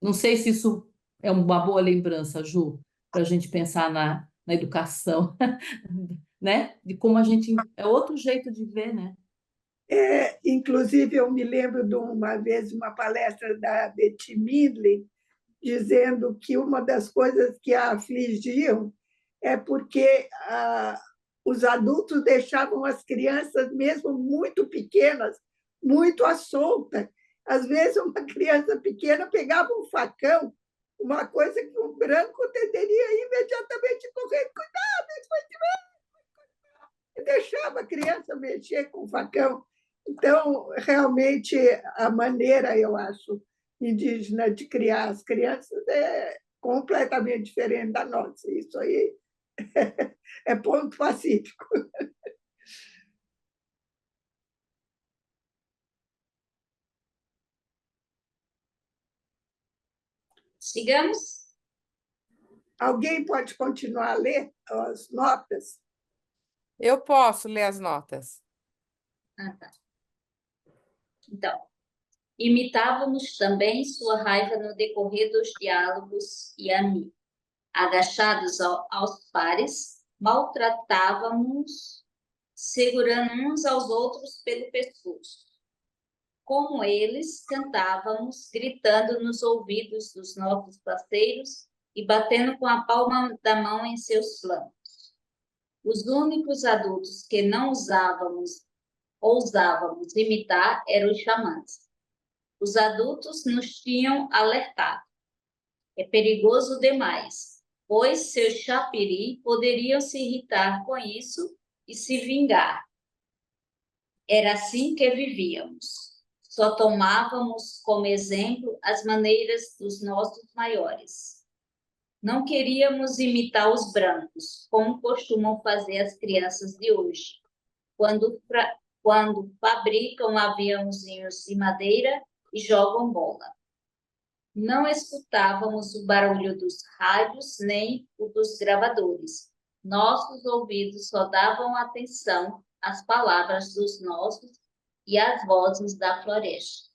Não sei se isso é uma boa lembrança, Ju, para a gente pensar na educação, né? De como a gente. É outro jeito de ver, né? Inclusive, eu me lembro de uma vez uma palestra da Betty Midler, dizendo que uma das coisas que a afligiam é porque os adultos deixavam as crianças, mesmo muito pequenas, muito à solta. Às vezes, uma criança pequena pegava um facão, uma coisa que um branco tenderia imediatamente correr, cuidado, e deixava a criança mexer com o facão. Então, realmente, a maneira, eu acho, indígena de criar as crianças é completamente diferente da nossa. Isso aí é ponto pacífico. Sigamos? Alguém pode continuar a ler as notas? Eu posso ler as notas. Ah, tá. Então, imitávamos também sua raiva no decorrer dos diálogos e a mim. Agachados aos pares, maltratávamos, segurando uns aos outros pelo pescoço. Como eles, cantávamos, gritando nos ouvidos dos nossos parceiros e batendo com a palma da mão em seus flancos. Os únicos adultos que não ousávamos imitar eram os xamãs. Os adultos nos tinham alertado. É perigoso demais, pois seus chapiri poderiam se irritar com isso e se vingar. Era assim que vivíamos. Só tomávamos como exemplo as maneiras dos nossos maiores. Não queríamos imitar os brancos, como costumam fazer as crianças de hoje, quando fabricam aviãozinhos de madeira e jogam bola. Não escutávamos o barulho dos rádios nem o dos gravadores. Nossos ouvidos só davam atenção às palavras dos nossos e às vozes da floresta.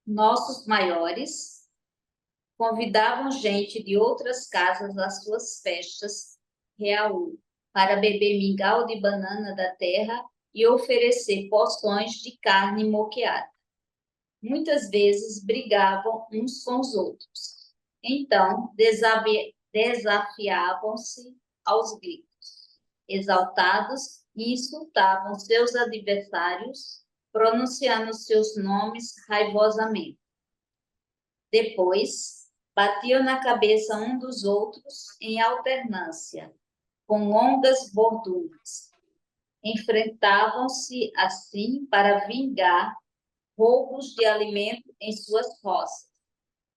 Nossos maiores convidavam gente de outras casas às suas festas real para beber mingau de banana da terra e oferecer porções de carne moqueada. Muitas vezes brigavam uns com os outros. Então, desafiavam-se aos gritos. Exaltados, e insultavam seus adversários, pronunciando seus nomes raivosamente. Depois, batiam na cabeça um dos outros em alternância, com longas bordunas. Enfrentavam-se assim para vingar roubos de alimento em suas roças,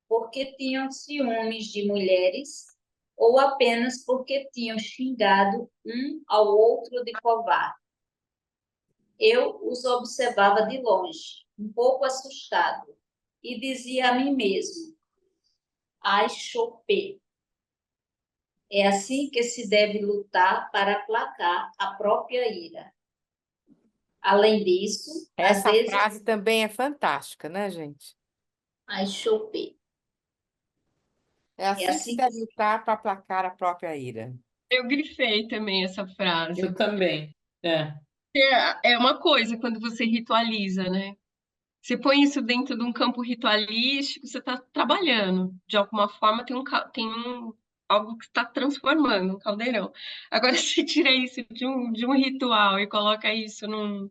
porque tinham ciúmes de mulheres ou apenas porque tinham xingado um ao outro de covarde. Eu os observava de longe, um pouco assustado, e dizia a mim mesmo: ai, chopé. É assim que se deve lutar para aplacar a própria ira. Além disso, às Essa vezes, frase também é fantástica, né, gente? ai, chopé. É É assim que se assim que deve lutar para aplacar a própria ira. Eu grifei também essa frase. Eu também. É. É uma coisa quando você ritualiza, né? Você põe isso dentro de um campo ritualístico, você está trabalhando. De alguma forma, algo que está transformando, um caldeirão. Agora, se tira isso de um ritual e coloca isso num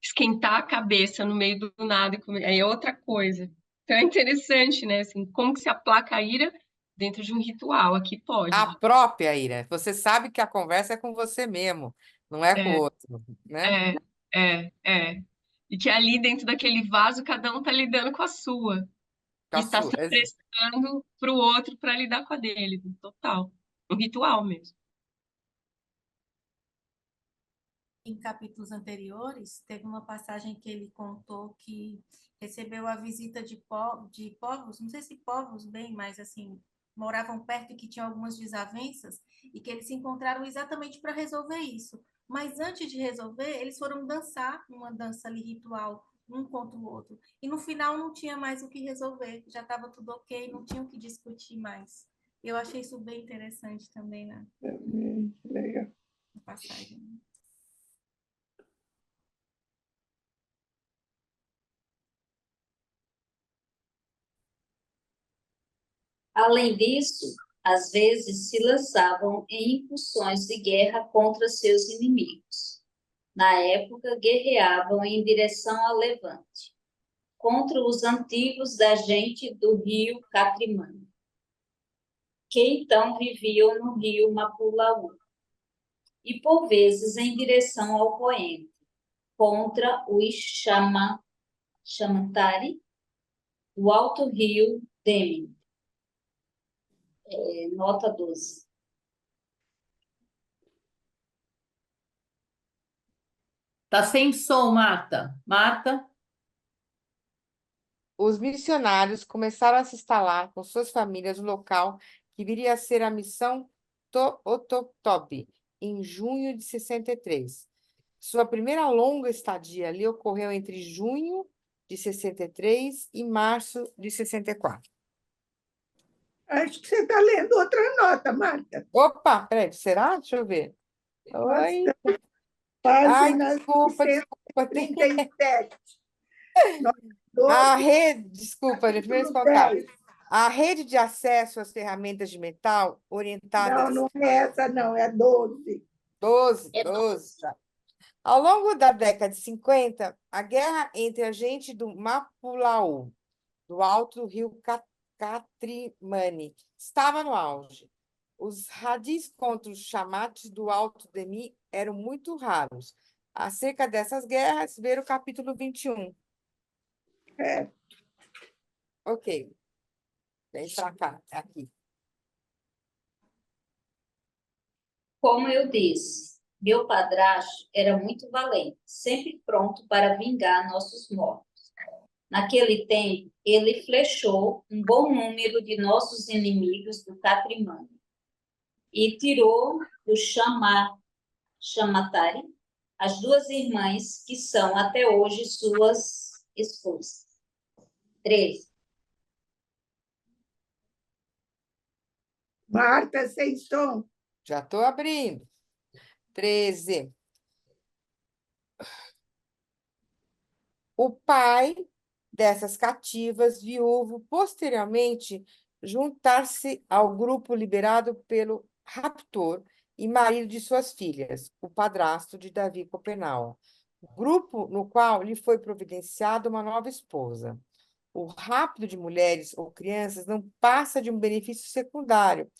esquentar a cabeça no meio do nada, aí é outra coisa. Então é interessante, né? Assim, como que se aplaca a ira dentro de um ritual? Aqui pode. A própria ira. Você sabe que a conversa é com você mesmo, não é com o É, outro, né? é, é. E que ali dentro daquele vaso, cada um tá lidando com a sua. E está se Caçula. prestando para o outro para lidar com a dele, total. Um ritual mesmo. Em capítulos anteriores, teve uma passagem que ele contou que recebeu a visita de povos, não sei se povos bem, mas assim, moravam perto e que tinham algumas desavenças, e que eles se encontraram exatamente para resolver isso. Mas antes de resolver, eles foram dançar uma dança ali ritual, um contra o outro. E no final não tinha mais o que resolver, já estava tudo ok, não tinha o que discutir mais. Eu achei isso bem interessante também Legal. na passagem. Além disso, às vezes se lançavam em incursões de guerra contra seus inimigos. Na época, guerreavam em direção ao Levante, contra os antigos da gente do rio Catrimano, que então viviam no rio Mapulaú, e por vezes em direção ao Poente, contra os Chamantari, do alto rio Demi. Nota 12. Tá sem som, Marta. Marta? Os missionários começaram a se instalar com suas famílias no local que viria a ser a missão Ototobi, em junho de 63. Sua primeira longa estadia ali ocorreu entre junho de 63 e março de 64. Acho que você está lendo outra nota, Marta. Opa, peraí, será? Deixa eu ver. Oi. Ai, Página desculpa. 137. A rede, desculpa, gente, primeiro Capítulo contar. 10. A rede de acesso às ferramentas de metal orientadas Não é essa, não, é 12. 12. Tá. Ao longo da década de 50, a guerra entre a gente do Mapulaú, do alto do rio Catrimani, estava no auge. Os radis contra os chamates do Alto Demi eram muito raros. Acerca dessas guerras, ver o capítulo 21. É. Ok, vem para cá, aqui. Como eu disse, meu padrasto era muito valente, sempre pronto para vingar nossos mortos. Naquele tempo, ele flechou um bom número de nossos inimigos do Catrimano e tirou do Chamatari as duas irmãs que são até hoje suas esposas. 13. Marta, sem som. Já estou abrindo. 13. O pai dessas cativas, viúvo, posteriormente juntar-se ao grupo liderado pelo raptor e marido de suas filhas, o padrasto de Davi Copenau, grupo no qual lhe foi providenciada uma nova esposa. O rapto de mulheres ou crianças não passa de um benefício secundário,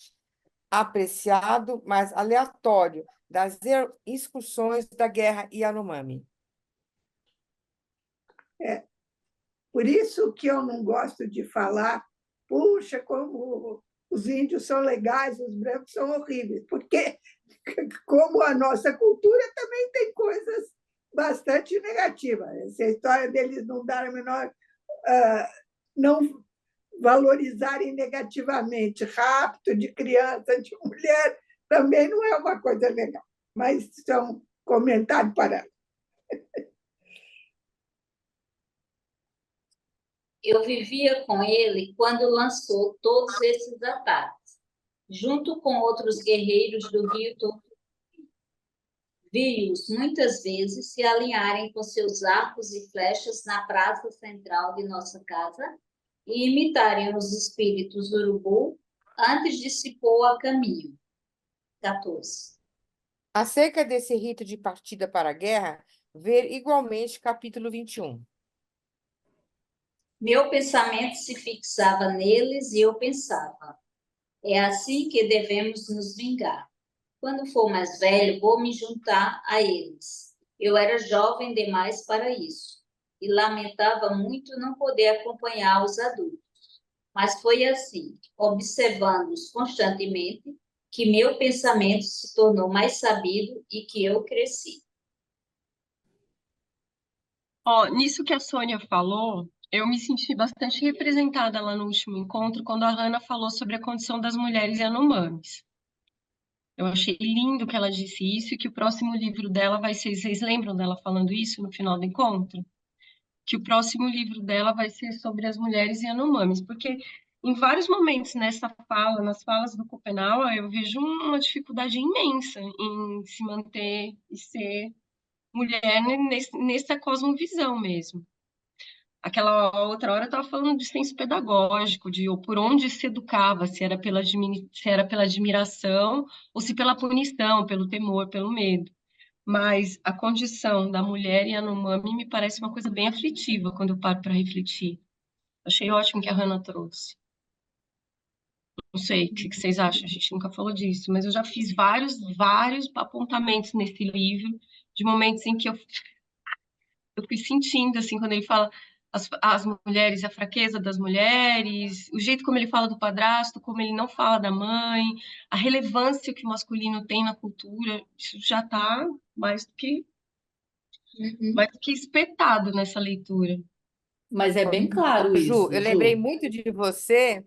apreciado, mas aleatório, das excursões da guerra Yanomami. Por isso que eu não gosto de falar, puxa, como os índios são legais, os brancos são horríveis, porque, como a nossa cultura, também tem coisas bastante negativas. Essa história deles não darem menor, não valorizarem negativamente rapto de criança, de mulher, também não é uma coisa legal, mas isso é um comentário para Eu vivia com ele quando lançou todos esses ataques, junto com outros guerreiros do rio Totupi. Vi-os muitas vezes se alinharem com seus arcos e flechas na praça central de nossa casa e imitarem os espíritos urubu antes de se pôr a caminho. 14. Acerca desse rito de partida para a guerra, ver igualmente capítulo 21. Meu pensamento se fixava neles e eu pensava, é assim que devemos nos vingar. Quando for mais velho, vou me juntar a eles. Eu era jovem demais para isso e lamentava muito não poder acompanhar os adultos. mas foi assim, observando-os constantemente, que meu pensamento se tornou mais sabido e que eu cresci. Ó, nisso que a Sônia falou, eu me senti bastante representada lá no último encontro, quando a Hannah falou sobre a condição das mulheres Yanomamis. Eu achei lindo que ela disse isso e que o próximo livro dela vai ser. Vocês lembram dela falando isso no final do encontro? Que o próximo livro dela vai ser sobre as mulheres Yanomamis, porque em vários momentos nessa fala, nas falas do Schopenhauer, eu vejo uma dificuldade imensa em se manter e ser mulher nessa cosmovisão mesmo. Aquela outra hora eu estava falando de senso pedagógico, de ou por onde se educava, se era pela admiração ou se pela punição, pelo temor, pelo medo. Mas a condição da mulher Yanomami me parece uma coisa bem aflitiva quando eu paro para refletir. Achei ótimo que a Hannah trouxe. Não sei o que vocês acham, a gente nunca falou disso, mas eu já fiz vários apontamentos nesse livro, de momentos em que eu fui sentindo, assim, quando ele fala as mulheres, a fraqueza das mulheres, o jeito como ele fala do padrasto, como ele não fala da mãe, a relevância que o masculino tem na cultura, isso já está mais do que, mais do que espetado nessa leitura. Mas é bem Ô, claro Ju, isso, eu lembrei Ju. muito de você.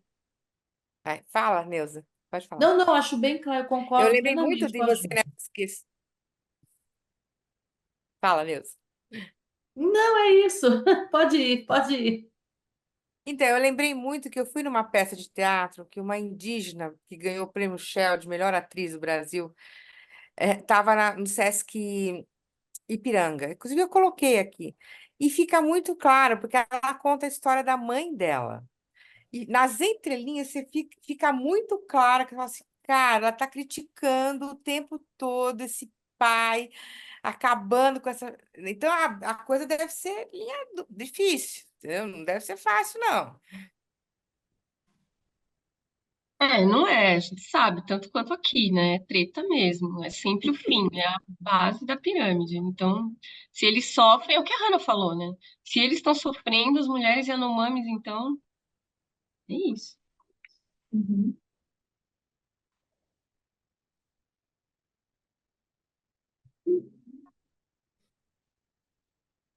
Ai, fala, Neuza, pode falar. Não, não, acho bem claro, eu Eu concordo lembrei muito plenamente de com a você Ju. nessas questões. Fala, Neuza. Não, é isso. Pode ir, pode ir. Então, eu lembrei muito que eu fui numa peça de teatro que uma indígena que ganhou o prêmio Shell de melhor atriz do Brasil estava no Sesc Ipiranga. Inclusive, eu coloquei aqui. E fica muito claro, porque ela conta a história da mãe dela. E nas entrelinhas você fica muito claro que ela fala assim, cara, ela está criticando o tempo todo esse pai, acabando com essa. Então a coisa deve ser difícil, entendeu? Não deve ser fácil, não. Não é, a gente sabe, tanto quanto aqui, né? É treta mesmo, é sempre o fim, é a base da pirâmide. Então, se eles sofrem, é o que a Hannah falou, né? Se eles estão sofrendo, as mulheres Yanomamis, então, é isso.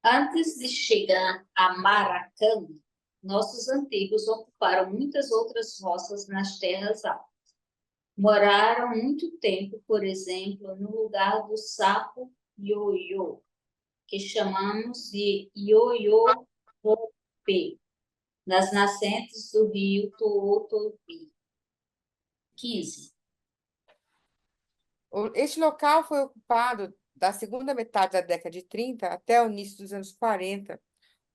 Antes de chegar a Maracanã, nossos antigos ocuparam muitas outras roças nas terras altas. Moraram muito tempo, por exemplo, no lugar do sapo ioiô, que chamamos de ioiô-ropê, nas nascentes do rio Tuotopi. 15. Este local foi ocupado da segunda metade da década de 30 até o início dos anos 40.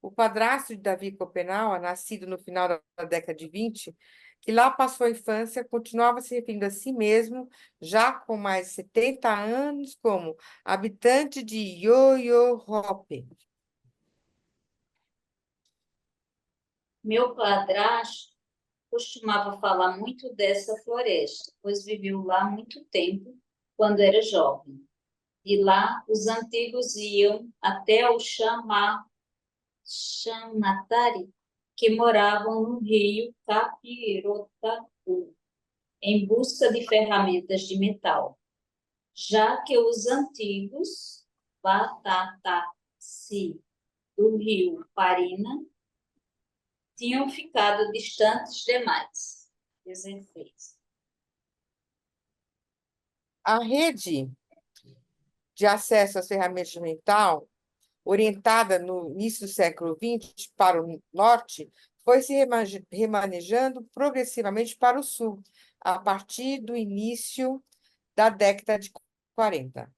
O padrasto de Davi Copenau, nascido no final da década de 20, que lá passou a infância, continuava se referindo a si mesmo, já com mais de 70 anos, como habitante de Yoyohope. Meu padrasto costumava falar muito dessa floresta, pois viveu lá muito tempo quando era jovem. De lá, os antigos iam até o Chamatari, que moravam no rio Capirotapu, em busca de ferramentas de metal, já que os antigos Vatataci do rio Parina tinham ficado distantes demais. 16. A rede de acesso às ferramentas de metal, orientada no início do século XX para o norte, foi se remanejando progressivamente para o sul, a partir do início da década de 40.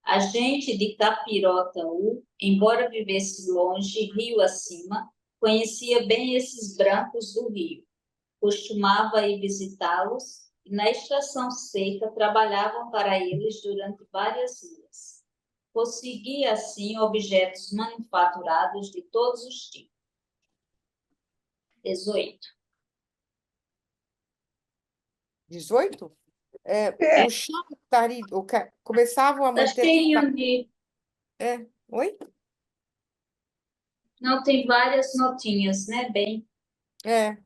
A gente de Capirotaú, embora vivesse longe, rio acima, conhecia bem esses brancos do rio. Costumava ir visitá-los e, na estação seca, trabalhavam para eles durante várias dias. Conseguia, assim, objetos manufaturados de todos os tipos. 18. 18? É, O chão começavam a Está manter. cheinho de... Oi? Não, tem várias notinhas, né? Bem, É,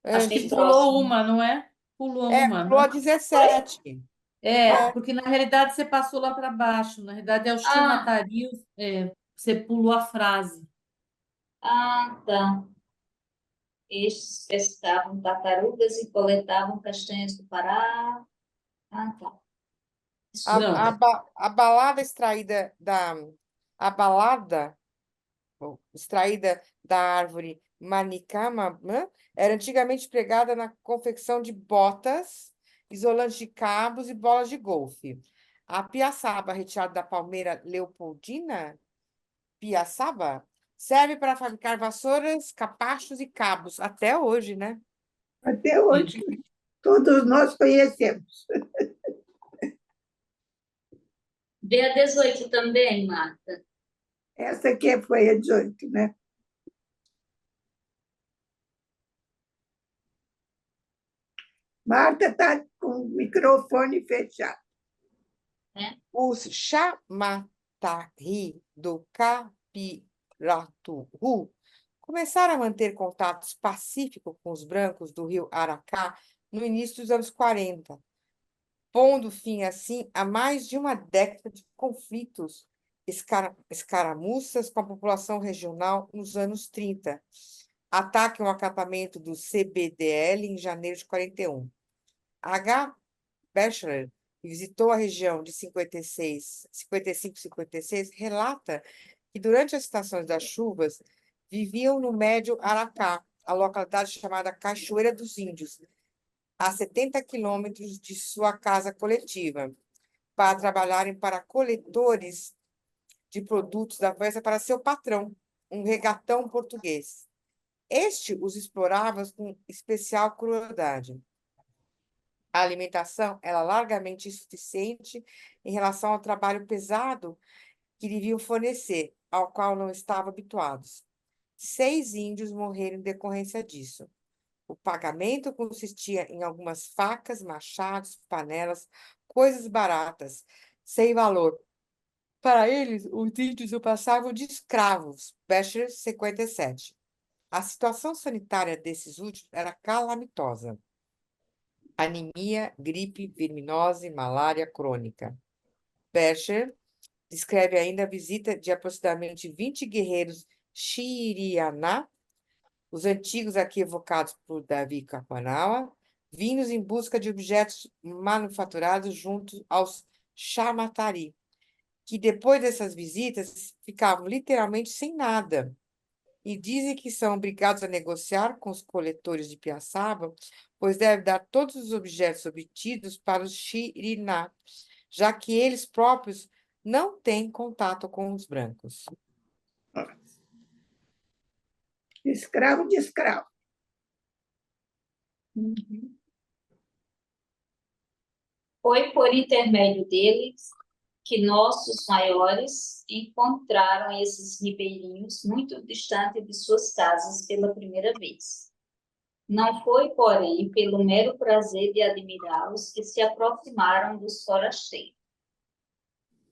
Acho que bem pulou próximo. uma, não é? Pulou uma, pulou não a é? 17. É, É, porque na realidade você passou lá para baixo. Na realidade é o Ah, chamatario, você pulou a frase. tá. Estes pescavam tartarugas e coletavam castanhas do Pará. Tá. Isso Não, a balada extraída da... A balada extraída da árvore Manicama, né, era antigamente empregada na confecção de botas, isolantes de cabos e bolas de golfe. A piaçaba, retirada da palmeira leopoldina, piaçaba, serve para fabricar vassouras, capachos e cabos, até hoje, né? Até hoje, todos nós conhecemos. Vê a 18 também, Marta. Essa aqui foi a 18, né? Marta está com o microfone fechado. Né? Os Chamatari do Capiratuhu começaram a manter contatos pacíficos com os brancos do rio Aracá no início dos anos 40, pondo fim, assim, a mais de uma década de conflitos, escaramuças com a população regional nos anos 30. Ataque ao acampamento do CBDL em janeiro de 41. H. Bachelor, que visitou a região de 56, 55 e 56, relata que durante as estações das chuvas viviam no Médio Aracá, a localidade chamada Cachoeira dos Índios, a 70 quilômetros de sua casa coletiva, para trabalharem para coletores de produtos da festa para seu patrão, um regatão português. Este os explorava com especial crueldade. A alimentação era largamente insuficiente em relação ao trabalho pesado que deviam fornecer, ao qual não estavam habituados. 6 índios morreram em decorrência disso. O pagamento consistia em algumas facas, machados, panelas, coisas baratas, sem valor. Para eles, os índios o passavam de escravos. Becher 57. A situação sanitária desses últimos era calamitosa. Anemia, gripe, verminose, malária crônica. Becher descreve ainda a visita de aproximadamente 20 guerreiros Xirianá, os antigos aqui evocados por Davi Campanaua, vindos em busca de objetos manufaturados junto aos Chamatari, que depois dessas visitas ficavam literalmente sem nada. E dizem que são obrigados a negociar com os coletores de piaçaba, pois devem dar todos os objetos obtidos para os Xiriná, já que eles próprios não têm contato com os brancos. Escravo de escravo. Foi por intermédio deles que nossos maiores encontraram esses ribeirinhos muito distante de suas casas pela primeira vez. Não foi, porém, pelo mero prazer de admirá-los que se aproximaram dos forasteiros.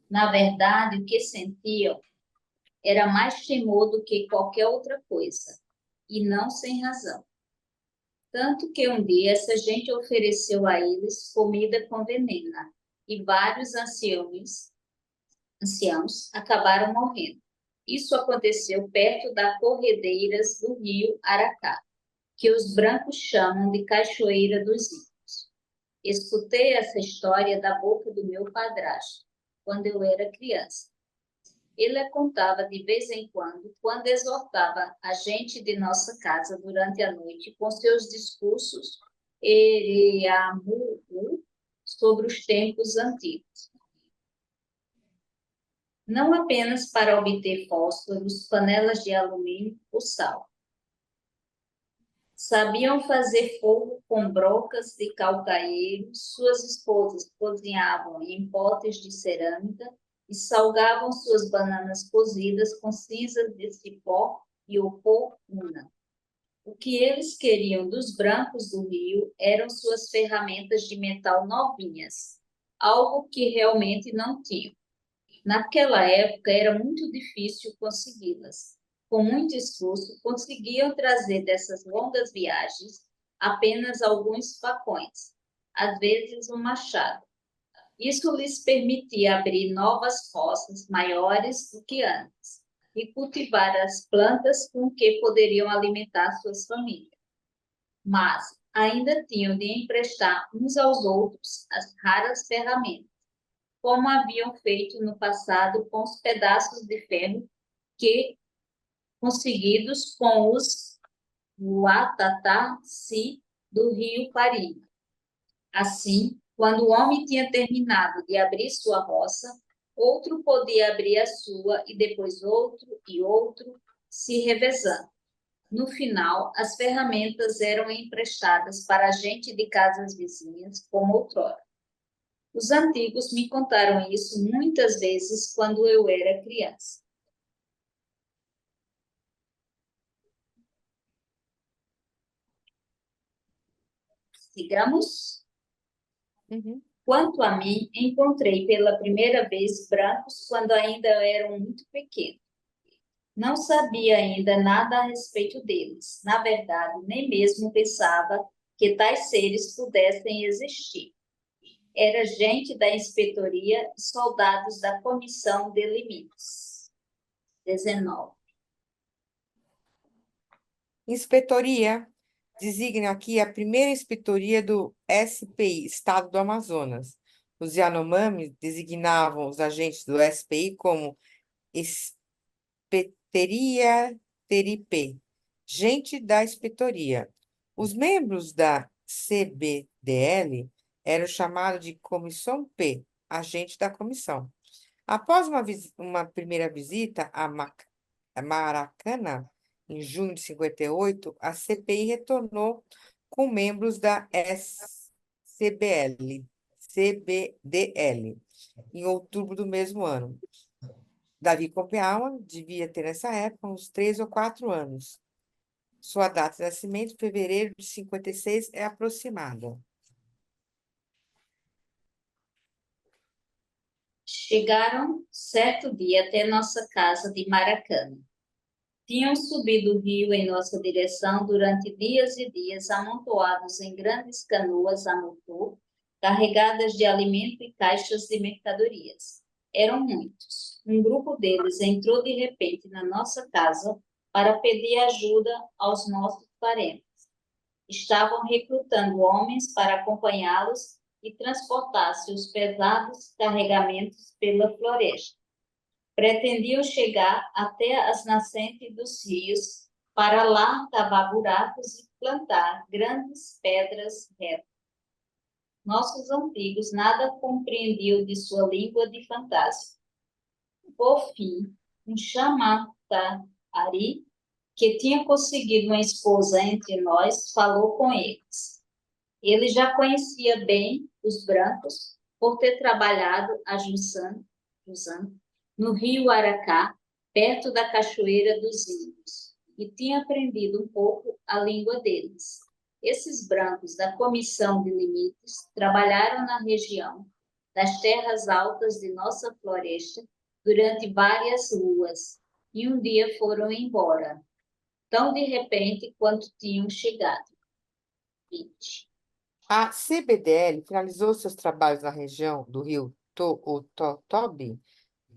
Na verdade, o que sentiam era mais temor do que qualquer outra coisa, e não sem razão. Tanto que um dia essa gente ofereceu a eles comida com veneno, e vários anciãos acabaram morrendo. Isso aconteceu perto das corredeiras do rio Aracá, que os brancos chamam de Cachoeira dos Índios. Escutei essa história da boca do meu padrasto, quando eu era criança. Ele a contava de vez em quando exortava a gente de nossa casa durante a noite com seus discursos ereamu sobre os tempos antigos. Não apenas para obter fósforos, panelas de alumínio ou sal. Sabiam fazer fogo com brocas de calcaeiro, suas esposas cozinhavam em potes de cerâmica e salgavam suas bananas cozidas com cinzas de cipó e oportuna. O que eles queriam dos brancos do rio eram suas ferramentas de metal novinhas, algo que realmente não tinham. Naquela época era muito difícil consegui-las. Com muito esforço, conseguiam trazer dessas longas viagens apenas alguns facões, às vezes um machado. Isso lhes permitia abrir novas roças maiores do que antes e cultivar as plantas com que poderiam alimentar suas famílias. Mas ainda tinham de emprestar uns aos outros as raras ferramentas, como haviam feito no passado com os pedaços de ferro que conseguidos com os Watatá-si do rio Pari. Assim, quando o homem tinha terminado de abrir sua roça, outro podia abrir a sua e depois outro e outro, se revezando. No final, as ferramentas eram emprestadas para a gente de casas vizinhas, como outrora. Os antigos me contaram isso muitas vezes quando eu era criança. Sigamos? Uhum. Quanto a mim, encontrei pela primeira vez brancos quando ainda eram muito pequenos. Não sabia ainda nada a respeito deles. Na verdade, nem mesmo pensava que tais seres pudessem existir. Era gente da inspetoria e soldados da Comissão de Limites. 19. Inspetoria. Designa aqui a primeira inspetoria do SPI, Estado do Amazonas. Os Yanomamis designavam os agentes do SPI como Inspeteria Teripe, gente da inspetoria. Os membros da CBDL eram chamados de Comissão P, agente da comissão. Após uma primeira visita a Maracana, em junho de 58, a CPI retornou com membros da CBDL, em outubro do mesmo ano. Davi Koppelman devia ter, nessa época, uns 3 ou 4 anos. Sua data de nascimento, fevereiro de 56, é aproximada. Chegaram certo dia até nossa casa de Maracana. Tinham subido o rio em nossa direção durante dias e dias, amontoados em grandes canoas a motor, carregadas de alimento e caixas de mercadorias. Eram muitos. Um grupo deles entrou de repente na nossa casa para pedir ajuda aos nossos parentes. Estavam recrutando homens para acompanhá-los e transportar seus pesados carregamentos pela floresta. Pretendiam chegar até as nascentes dos rios, para lá cavar buracos e plantar grandes pedras retas. Nossos antigos nada compreendiam de sua língua de fantasma. Por fim, um Xamã-Ari, que tinha conseguido uma esposa entre nós, falou com eles. Ele já conhecia bem os brancos por ter trabalhado a Jussan, no rio Aracá, perto da Cachoeira dos Índios, e tinha aprendido um pouco a língua deles. Esses brancos da Comissão de Limites trabalharam na região das terras altas de nossa floresta durante várias luas, e um dia foram embora, tão de repente quanto tinham chegado. 20. A CBDL finalizou seus trabalhos na região do rio Totobi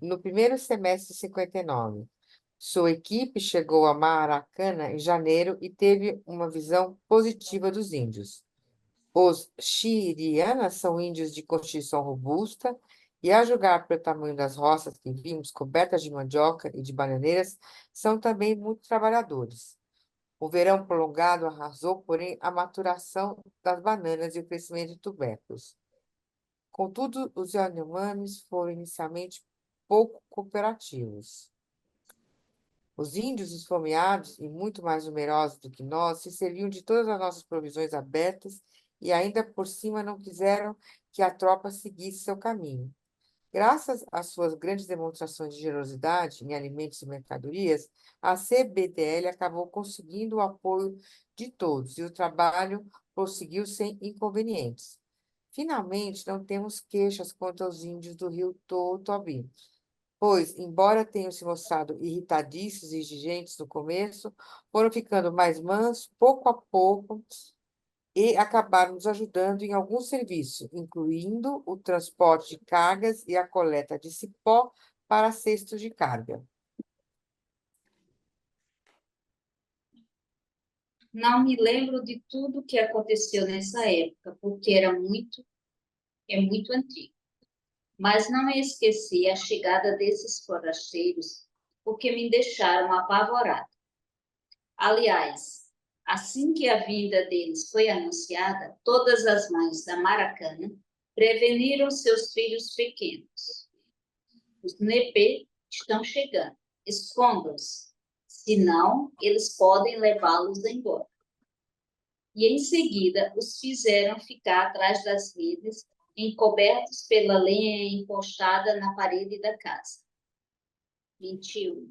no primeiro semestre de 59. Sua equipe chegou a Maracana em janeiro e teve uma visão positiva dos índios. Os Xirianas são índios de constituição robusta e, a julgar pelo tamanho das roças que vimos, cobertas de mandioca e de bananeiras, são também muito trabalhadores. O verão prolongado arrasou, porém, a maturação das bananas e o crescimento de tubérculos. Contudo, os Yanomamis foram inicialmente pouco cooperativos. Os índios esfomeados e muito mais numerosos do que nós se serviam de todas as nossas provisões abertas e ainda por cima não quiseram que a tropa seguisse seu caminho. Graças às suas grandes demonstrações de generosidade em alimentos e mercadorias, a CBDL acabou conseguindo o apoio de todos e o trabalho prosseguiu sem inconvenientes. Finalmente, não temos queixas quanto aos índios do rio Totobi. pois, embora tenham se mostrado irritadiços e exigentes no começo, foram ficando mais mansos pouco a pouco e acabaram nos ajudando em alguns serviços, incluindo o transporte de cargas e a coleta de cipó para cestos de carga. Não me lembro de tudo o que aconteceu nessa época, porque é muito antigo. Mas não esqueci a chegada desses forasteiros, porque me deixaram apavorada. Aliás, assim que a vinda deles foi anunciada, todas as mães da Maracana preveniram seus filhos pequenos. Os Nepê estão chegando, escondam-se, senão eles podem levá-los embora. E em seguida os fizeram ficar atrás das redes, encobertos pela lenha encostada na parede da casa. 21.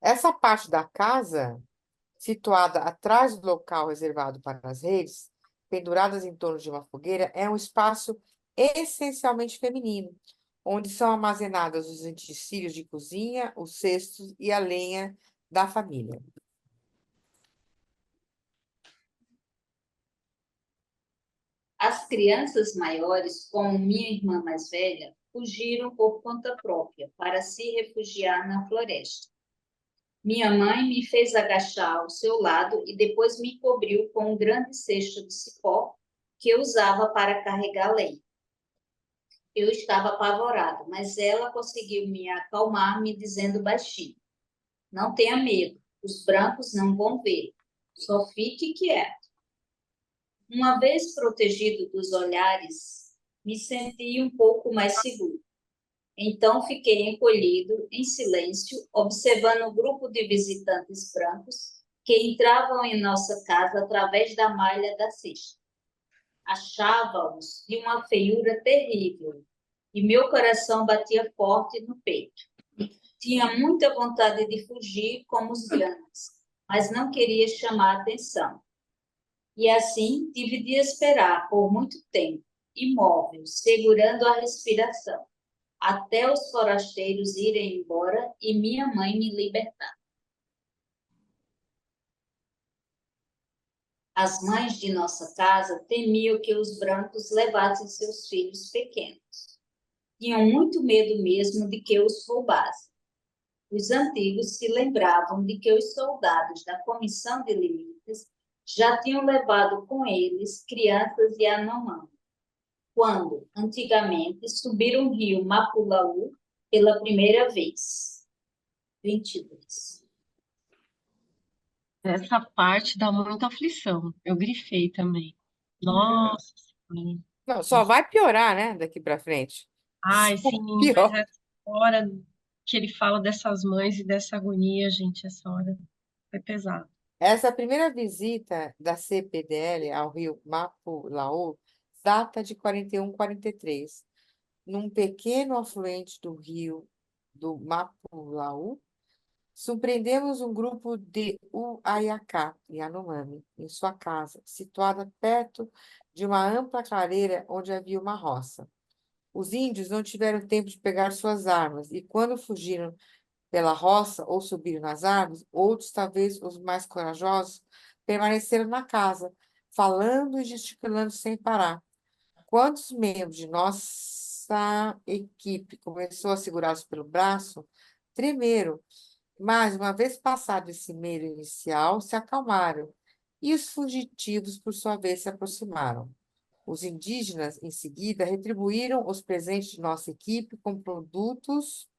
Essa parte da casa, situada atrás do local reservado para as redes, penduradas em torno de uma fogueira, é um espaço essencialmente feminino, onde são armazenados os utensílios de cozinha, os cestos e a lenha da família. As crianças maiores, como minha irmã mais velha, fugiram por conta própria para se refugiar na floresta. Minha mãe me fez agachar ao seu lado e depois me cobriu com um grande cesto de cipó que eu usava para carregar lenha. Eu estava apavorado, mas ela conseguiu me acalmar, me dizendo baixinho: não tenha medo, os brancos não vão ver, só fique quieto. Uma vez protegido dos olhares, me senti um pouco mais seguro. Então fiquei encolhido, em silêncio, observando o grupo de visitantes brancos que entravam em nossa casa através da malha da cesta. Achava-os de uma feiura terrível e meu coração batia forte no peito. Tinha muita vontade de fugir como os grandes, mas não queria chamar atenção. E assim tive de esperar por muito tempo, imóvel, segurando a respiração, até os forasteiros irem embora e minha mãe me libertar. As mães de nossa casa temiam que os brancos levassem seus filhos pequenos. Tinham muito medo mesmo de que os roubassem. Os antigos se lembravam de que os soldados da Comissão de Limites já tinham levado com eles crianças e Yanomami, quando, antigamente, subiram o rio Mapulaú pela primeira vez. 22. Essa parte dá muita aflição. Eu grifei também. Nossa Senhora. Não, só vai piorar, né, daqui para frente. Ai, Só sim, mas pior. essa hora que ele fala dessas mães e dessa agonia, gente, essa hora foi pesado. Essa primeira visita da CPDL ao rio Mapulaú data de 41, 43. Num pequeno afluente do rio do Mapulaú, surpreendemos um grupo de Uaiacá, Yanomami, em sua casa, situada perto de uma ampla clareira onde havia uma roça. Os índios não tiveram tempo de pegar suas armas e, quando fugiram pela roça ou subiram nas árvores, outros, talvez os mais corajosos, permaneceram na casa, falando e gesticulando sem parar. Quando os membros de nossa equipe começou a segurá-los pelo braço, tremeram, mas, uma vez passado esse medo inicial, se acalmaram, e os fugitivos, por sua vez, se aproximaram. Os indígenas, em seguida, retribuíram os presentes de nossa equipe com produtos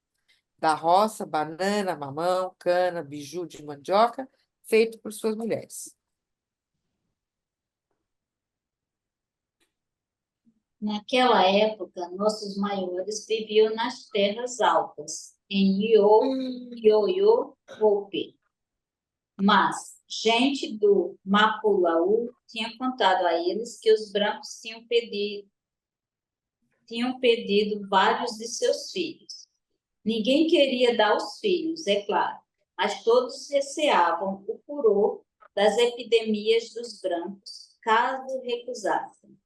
da roça, banana, mamão, cana, biju de mandioca, feito por suas mulheres. Naquela época, nossos maiores viviam nas terras altas, em Ioiô, Hope. Mas gente do Mapulaú tinha contado a eles que os brancos tinham pedido vários de seus filhos. Ninguém queria dar os filhos, é claro, mas todos receavam o furor das epidemias dos brancos, caso recusassem.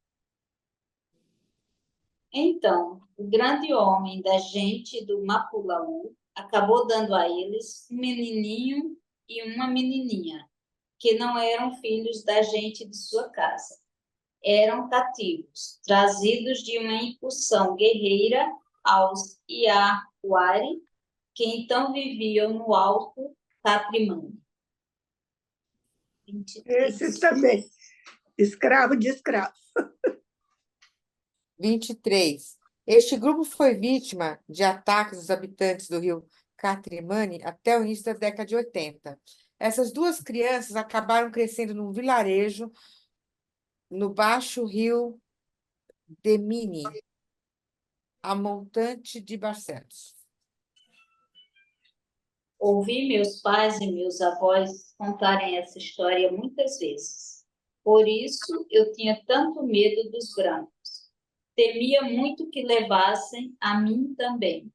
Então, o grande homem da gente do Mapulaú acabou dando a eles um menininho e uma menininha, que não eram filhos da gente de sua casa. Eram cativos, trazidos de uma incursão guerreira aos Iaguari, que então viviam no Alto Caprimânio. 23. Esses também, escravo de escravo. 23. Este grupo foi vítima de ataques dos habitantes do rio Catrimani até o início da década de 80. Essas duas crianças acabaram crescendo num vilarejo no baixo rio Demini, a montante de Barcelos. Ouvi meus pais e meus avós contarem essa história muitas vezes. Por isso eu tinha tanto medo dos brancos. Temia muito que levassem a mim também.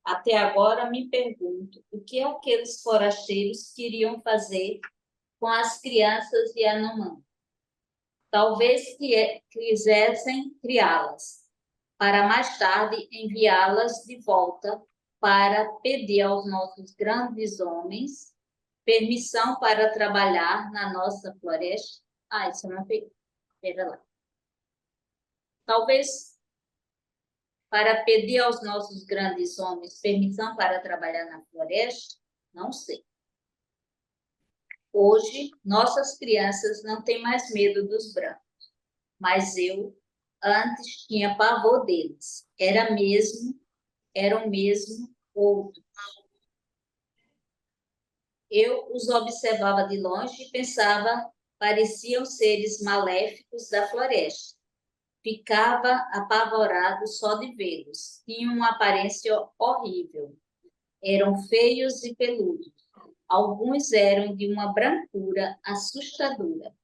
Até agora me pergunto o que aqueles forasteiros queriam fazer com as crianças de Yanomami. Talvez quisessem criá-las, para mais tarde enviá-las de volta para pedir aos nossos grandes homens permissão para trabalhar na nossa floresta. Isso não foi. Pera lá. Talvez para pedir aos nossos grandes homens permissão para trabalhar na floresta, não sei. Hoje, nossas crianças não têm mais medo dos brancos, mas eu antes tinha pavor deles. Eram mesmo outros. Eu os observava de longe e pensava, pareciam seres maléficos da floresta. Ficava apavorado só de vê-los. Tinham uma aparência horrível. Eram feios e peludos. Alguns eram de uma brancura assustadora.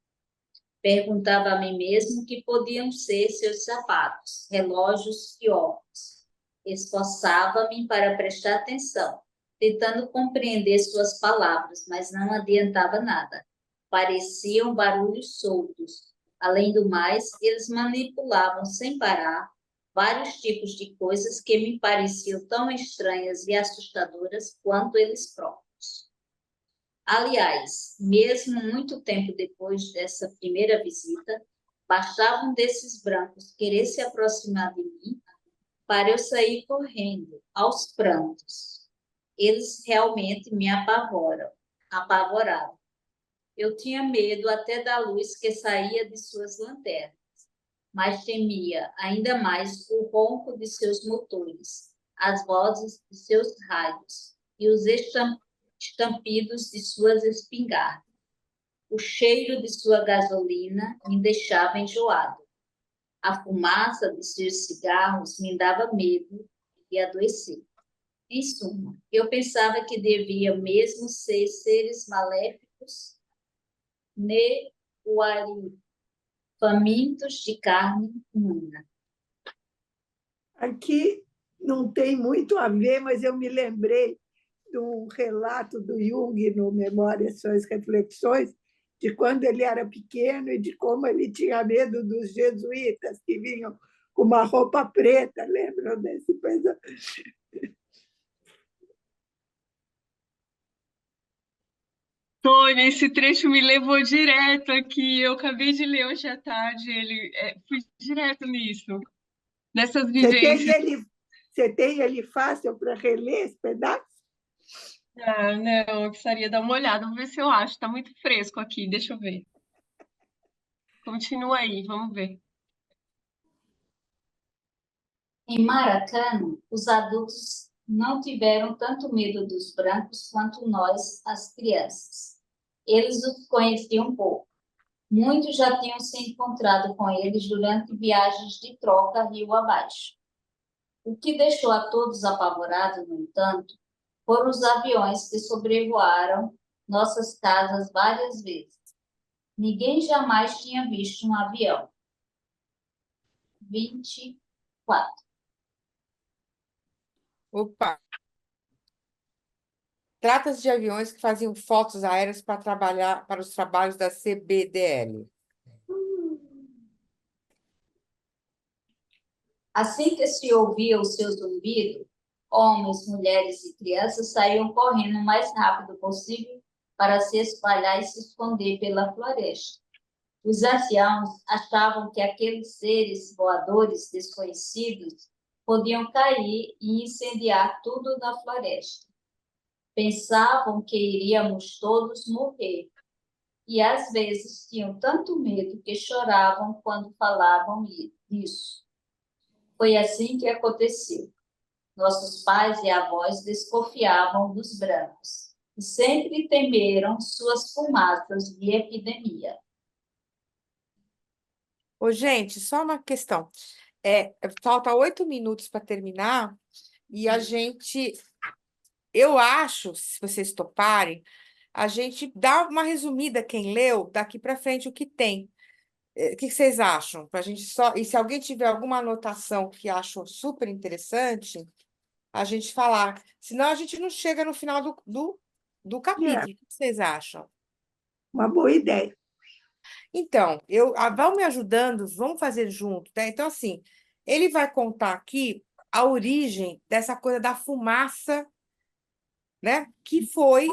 Perguntava a mim mesmo que podiam ser seus sapatos, relógios e óculos. Esforçava-me para prestar atenção, tentando compreender suas palavras, mas não adiantava nada. Pareciam barulhos soltos. Além do mais, eles manipulavam sem parar vários tipos de coisas que me pareciam tão estranhas e assustadoras quanto eles próprios. Aliás, mesmo muito tempo depois dessa primeira visita, bastava um desses brancos querer se aproximar de mim para eu sair correndo, aos prantos. Eles realmente me apavoravam. Eu tinha medo até da luz que saía de suas lanternas, mas temia ainda mais o ronco de seus motores, as vozes de seus raios e os estampidos de suas espingardas. O cheiro de sua gasolina me deixava enjoado. A fumaça de seus cigarros me dava medo e adoecer. Em suma, eu pensava que devia mesmo ser seres maléficos, Neuari, famintos de carne humana. Aqui não tem muito a ver, mas eu me lembrei de um relato do Jung no Memórias, Suas Reflexões, de quando ele era pequeno e de como ele tinha medo dos jesuítas que vinham com uma roupa preta. Lembram desse coisa? Tônia, esse trecho me levou direto aqui. Eu acabei de ler hoje à tarde, fui direto nisso, nessas vivências. Você tem ele fácil para reler esse pedaço? Ah, não, eu precisaria dar uma olhada, vou ver se eu acho. Está muito fresco aqui, deixa eu ver. Continua aí, vamos ver. Em Maracana, os adultos não tiveram tanto medo dos brancos quanto nós, as crianças. Eles os conheciam pouco. Muitos já tinham se encontrado com eles durante viagens de troca rio abaixo. O que deixou a todos apavorados, no entanto, foram os aviões que sobrevoaram nossas casas várias vezes. Ninguém jamais tinha visto um avião. 24. Opa! Trata-se de aviões que faziam fotos aéreas para trabalhar para os trabalhos da CBDL. Assim que se ouvia o seu zumbido, homens, mulheres e crianças saíam correndo o mais rápido possível para se espalhar e se esconder pela floresta. Os anciãos achavam que aqueles seres voadores desconhecidos podiam cair e incendiar tudo na floresta. Pensavam que iríamos todos morrer, e às vezes tinham tanto medo que choravam quando falavam disso. Foi assim que aconteceu. Nossos pais e avós desconfiavam dos brancos e sempre temeram suas fumaças de epidemia. Ô, gente, só uma questão. Falta 8 minutos para terminar e eu acho, se vocês toparem, a gente dá uma resumida, quem leu, daqui para frente o que tem. O que vocês acham? Para a gente só. E se alguém tiver alguma anotação que achou super interessante, a gente falar. Senão a gente não chega no final do É capítulo. O que vocês acham? uma boa ideia. Então, vão me ajudando, vamos fazer junto, tá? Então, assim, ele vai contar aqui a origem dessa coisa da fumaça, né? Que foi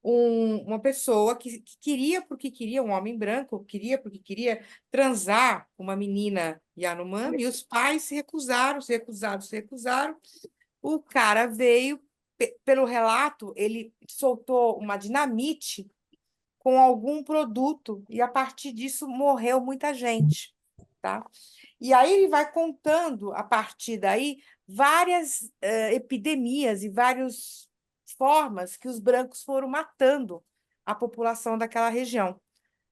uma pessoa que queria, porque queria, um homem branco, queria, porque queria transar com uma menina Yanomami, e os pais se recusaram, se recusaram, se recusaram. O cara veio, pelo relato, ele soltou uma dinamite com algum produto, e a partir disso morreu muita gente, tá? E aí ele vai contando, a partir daí, várias epidemias e várias formas que os brancos foram matando a população daquela região.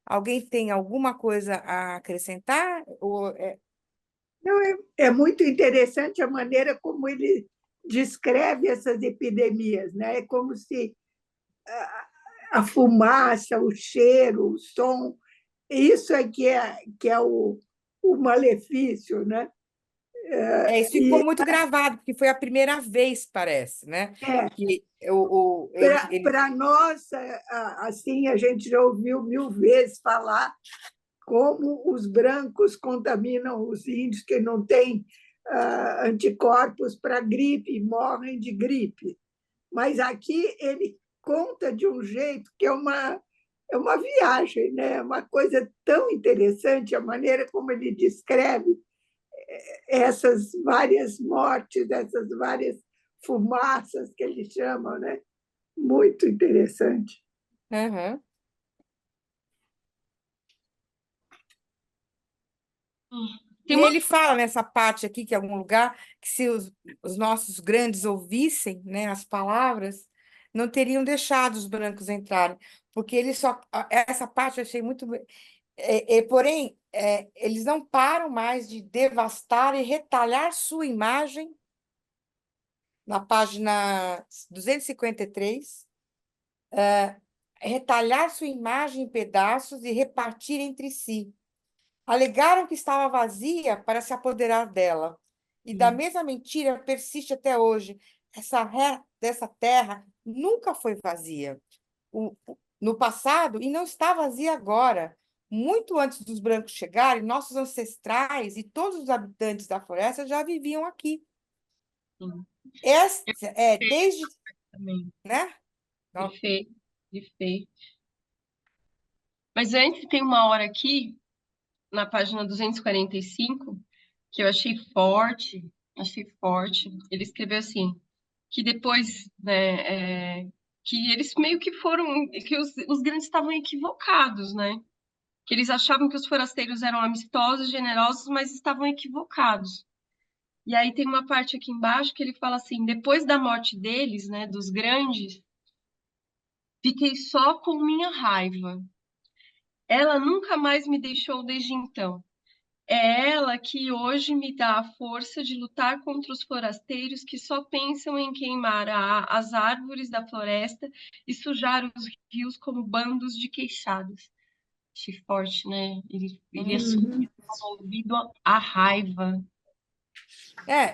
Alguém tem alguma coisa a acrescentar? Não, é muito interessante a maneira como ele descreve essas epidemias, né? É como se a fumaça, o cheiro, o som, isso é que é o malefício, né? Isso ficou muito gravado, porque foi a primeira vez, parece, né? É, Que para nós, assim, a gente já ouviu 1000 vezes falar como os brancos contaminam os índios que não têm anticorpos para gripe e morrem de gripe. Mas aqui ele conta de um jeito que é uma viagem, né? É uma coisa tão interessante a maneira como ele descreve essas várias mortes, essas várias fumaças que eles chamam, né? Muito interessante. Uhum. E Tem uma ele fala nessa parte aqui, que é algum lugar, que se os nossos grandes ouvissem, né, as palavras, não teriam deixado os brancos entrarem, porque eles só. Essa parte eu achei muito. Porém, eles não param mais de devastar e retalhar sua imagem, na página 253, retalhar sua imagem em pedaços e repartir entre si. Alegaram que estava vazia para se apoderar dela. E da mesma mentira persiste até hoje. Dessa terra nunca foi vazia. No passado, e não está vazia agora. Muito antes dos brancos chegarem, nossos ancestrais e todos os habitantes da floresta já viviam aqui. Sim, Desde, também. né? Perfeito, perfeito. Mas antes tem uma hora aqui, na página 245, que eu achei forte. Ele escreveu assim, que depois, né, que eles meio que foram, que os grandes estavam equivocados, né? Que eles achavam que os forasteiros eram amistosos, generosos, mas estavam equivocados. E aí tem uma parte aqui embaixo que ele fala assim, depois da morte deles, né, dos grandes, fiquei só com minha raiva. Ela nunca mais me deixou desde então. É ela que hoje me dá a força de lutar contra os forasteiros que só pensam em queimar as árvores da floresta e sujar os rios como bandos de queixados. Achei forte, né? Ele assumiu movido a raiva.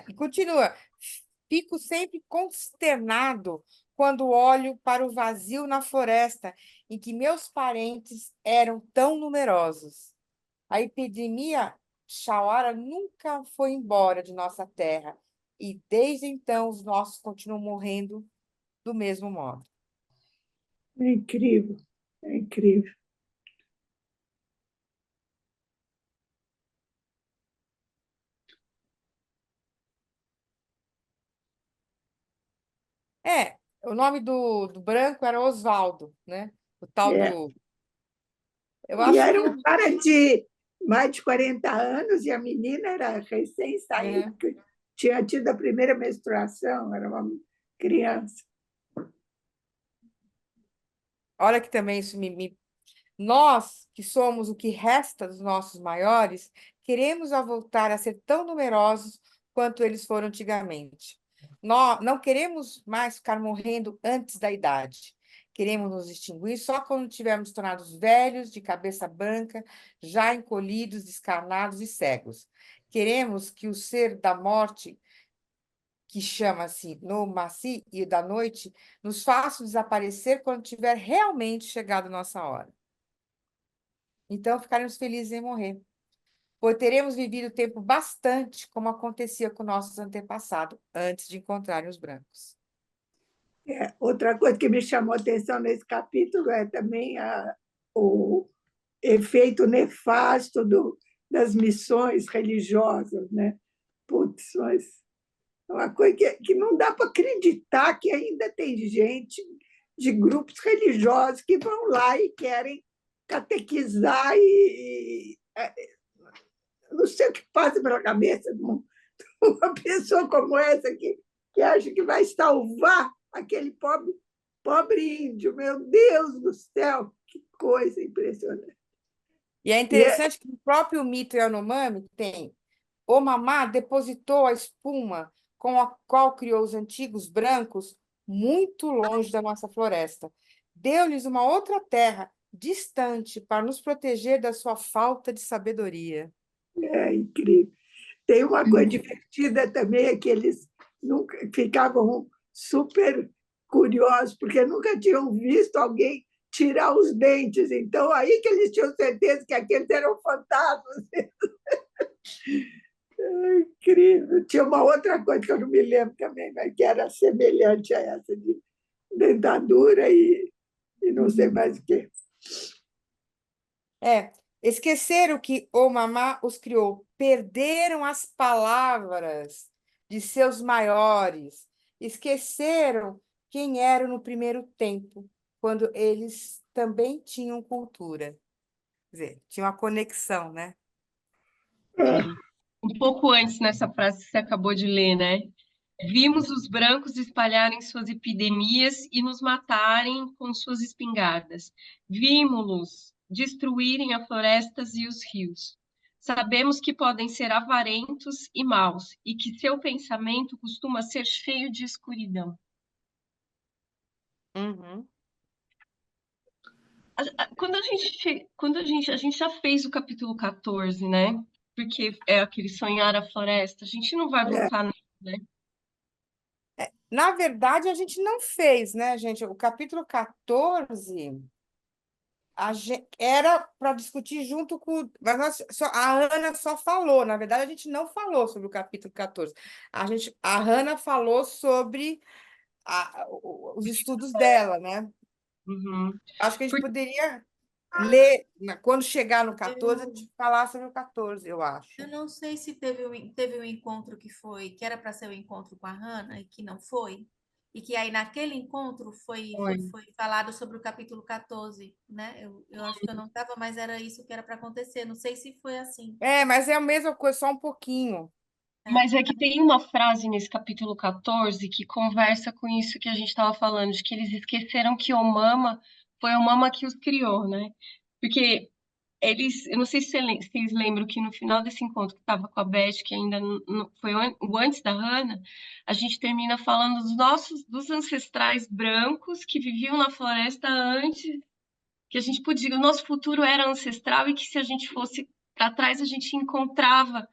E continua. Fico sempre consternado quando olho para o vazio na floresta em que meus parentes eram tão numerosos. A epidemia Shawara nunca foi embora de nossa terra, e desde então os nossos continuam morrendo do mesmo modo. É incrível, é incrível. O nome do branco era Osvaldo, né? O tal É. do. Eu E acho era que um cara de mais de 40 anos e a menina era recém-saída, né? que tinha tido a primeira menstruação, era uma criança. Olha que também isso Nós, que somos o que resta dos nossos maiores, queremos a voltar a ser tão numerosos quanto eles foram antigamente. Nós não queremos mais ficar morrendo antes da idade. Queremos nos extinguir só quando tivermos tornados velhos, de cabeça branca, já encolhidos, descarnados e cegos. Queremos que o ser da morte, que chama-se no Maci e da noite, nos faça desaparecer quando tiver realmente chegado nossa hora. Então, ficaremos felizes em morrer, pois teremos vivido tempo bastante como acontecia com nossos antepassados, antes de encontrarem os brancos. Outra coisa que me chamou a atenção nesse capítulo é também o efeito nefasto das missões religiosas, né? Putz, mas é uma coisa que não dá para acreditar que ainda tem gente de grupos religiosos que vão lá e querem catequizar não sei o que passa pela cabeça de uma pessoa como essa que acha que vai salvar aquele pobre índio. Meu Deus do céu, que coisa impressionante. E é E é, interessante que no próprio mito Yanomami tem o Mamá depositou a espuma com a qual criou os antigos brancos muito longe da nossa floresta. Deu-lhes uma outra terra distante para nos proteger da sua falta de sabedoria. é incrível. Tem uma coisa divertida também, é que eles nunca ficavam super curiosos, porque nunca tinham visto alguém tirar os dentes. Então, aí que eles tinham certeza que aqueles eram fantasmas. É incrível. Tinha uma outra coisa que eu não me lembro também, mas que era semelhante a essa de dentadura e não sei mais o quê. Esqueceram que o Mamá os criou, perderam as palavras de seus maiores, esqueceram quem eram no primeiro tempo, quando eles também tinham cultura. Quer dizer, tinha uma conexão, né? Sim. Um pouco antes nessa frase que você acabou de ler, né? Vimos os brancos espalharem suas epidemias e nos matarem com suas espingardas. Vimos-los destruírem as florestas e os rios. Sabemos que podem ser avarentos e maus, e que seu pensamento costuma ser cheio de escuridão. Uhum. A gente já fez o capítulo 14, né? Porque é aquele sonhar a floresta. A gente não vai É, voltar nele, né? Na verdade, a gente não fez, né, gente? O capítulo 14 era para discutir junto com. Mas a Ana só falou, na verdade, a gente não falou sobre o capítulo 14. A Hannah falou sobre os estudos dela, né? Uhum. Acho que a gente Porque poderia ler, quando chegar no 14, a Eu, gente falar sobre o 14, eu acho. eu não sei se teve um encontro que era para ser o encontro com a Hannah e que não foi. E que aí naquele encontro foi. foi falado sobre o capítulo 14, né? Eu acho que eu não estava, mas era isso que era para acontecer. Não sei se foi assim, Mas é a mesma coisa, só um pouquinho. né? Mas é que tem uma frase nesse capítulo 14 que conversa com isso que a gente estava falando, de que eles esqueceram que o Mama foi o Mama que os criou, né? Porque eu não sei se vocês lembram que no final desse encontro que estava com a Beth, que ainda foi o antes da Hannah, a gente termina falando dos ancestrais brancos que viviam na floresta antes, que a gente podia, o nosso futuro era ancestral e que se a gente fosse para trás, a gente encontrava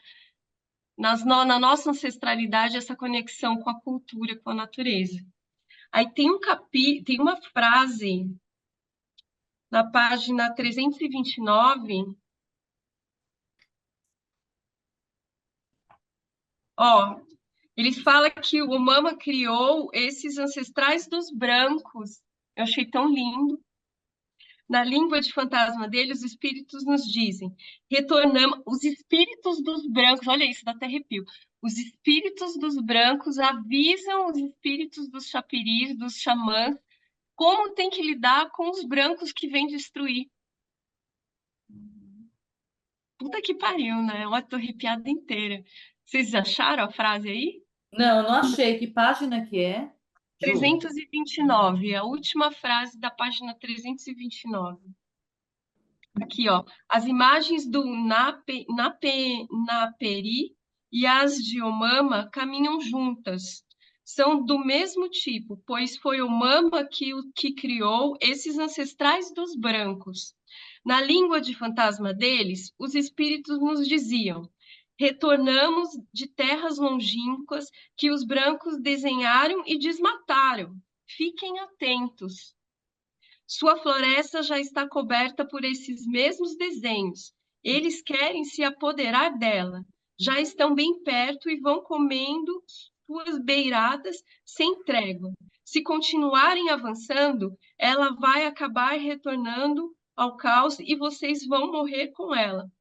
na nossa ancestralidade essa conexão com a cultura, com a natureza. Aí tem uma frase na página 329 Ó, ele fala que o Mama criou esses ancestrais dos brancos. Eu achei tão lindo. Na língua de fantasma dele, os espíritos nos dizem: retornamos. Os espíritos dos brancos, olha isso, dá até arrepio. Os espíritos dos brancos avisam os espíritos dos chapiris, dos xamãs, como tem que lidar com os brancos que vêm destruir. Puta que pariu, né? Olha, tô arrepiada inteira. Vocês acharam a frase aí? Não, não achei. Que página que é, Ju? 329, a última frase da página 329. Aqui, ó. As imagens do Naperi e as de Omama caminham juntas. São do mesmo tipo, pois foi Omama que criou esses ancestrais dos brancos. Na língua de fantasma deles, os espíritos nos diziam: retornamos de terras longínquas que os brancos desenharam e desmataram. Fiquem atentos. Sua floresta já está coberta por esses mesmos desenhos. Eles querem se apoderar dela. Já estão bem perto e vão comendo suas beiradas sem trégua. Se continuarem avançando, ela vai acabar retornando ao caos e vocês vão morrer com ela.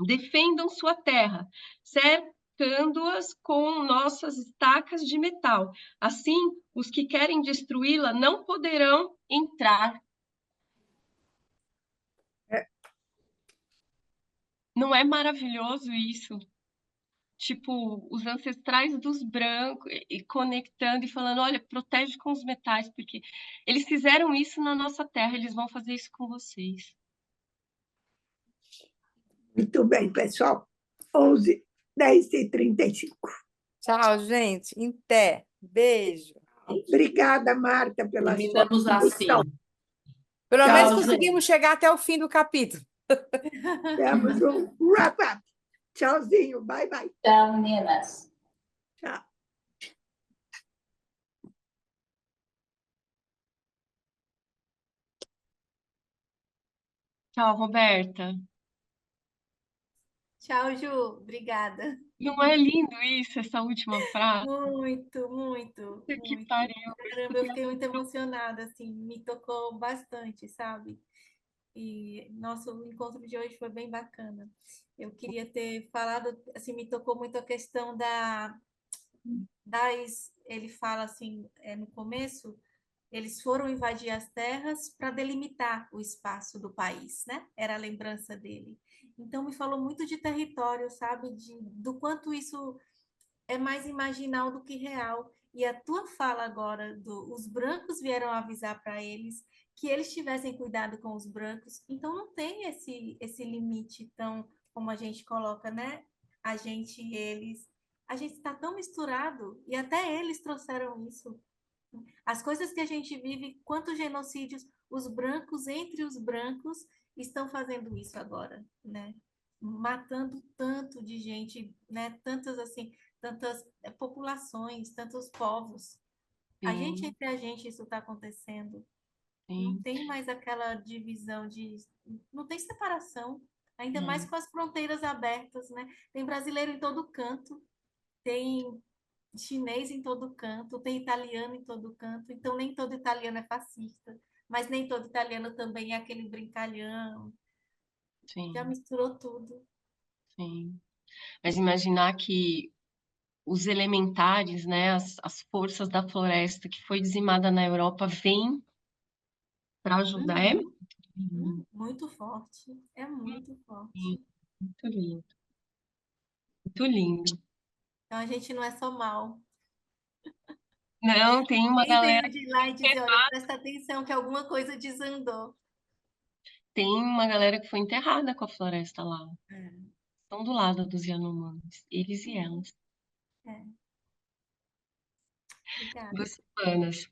Defendam sua terra, cercando-as com nossas estacas de metal. Assim, os que querem destruí-la não poderão entrar. Não é maravilhoso isso? Tipo, os ancestrais dos brancos e conectando e falando, olha, protege com os metais, porque eles fizeram isso na nossa terra, eles vão fazer isso com vocês. Muito bem, pessoal. 11, 10h35. Tchau, gente. Até. Beijo. Obrigada, Marta, pela sua Terminamos assim. contribuição. Pelo menos Tchau, conseguimos chegar até o fim do capítulo. Temos um wrap-up. Tchauzinho. Bye, bye. Tchau, meninas. Tchau. Tchau, Roberta. Tchau, Ju. Obrigada. Não é lindo isso, essa última frase? Muito, muito, Que muito. pariu. Caramba, eu fiquei muito emocionada, assim, me tocou bastante, sabe? E nosso encontro de hoje foi bem bacana. Eu queria ter falado, assim, me tocou muito a questão ele fala assim, no começo, eles foram invadir as terras para delimitar o espaço do país, né? Era a lembrança dele. Então me falou muito de território, sabe? Do quanto isso é mais imaginal do que real. E a tua fala agora os brancos vieram avisar para eles que eles tivessem cuidado com os brancos. Então não tem esse limite tão como a gente coloca, né? A gente e eles. A gente está tão misturado e até eles trouxeram isso. As coisas que a gente vive, quantos genocídios os brancos entre os brancos estão fazendo isso agora, né? Matando tanto de gente, né? Tantas assim, tantas populações, tantos povos. A gente Sim, entre a gente isso está acontecendo. Não sim. tem mais aquela divisão não tem separação. Ainda mais Hum. com as fronteiras abertas, né? Tem brasileiro em todo canto, tem chinês em todo canto, tem italiano em todo canto, então nem todo italiano é fascista, mas nem todo italiano também é aquele brincalhão, já Sim, misturou tudo. sim. Mas imaginar que os elementares, né, as forças da floresta que foi dizimada na Europa vêm para ajudar. É Uhum, muito forte, é muito forte. muito lindo, muito lindo. Então a gente não é só mal. Não, Ninguém veio de lá e dizer, olha, presta atenção que alguma coisa desandou. tem uma galera que foi enterrada com a floresta lá. É, Estão do lado dos Yanomamis, eles e elas. é. Obrigada. 2 semanas.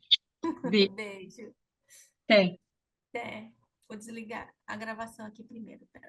Beijo. Beijo. Até. Até. Vou desligar a gravação aqui primeiro. Pera.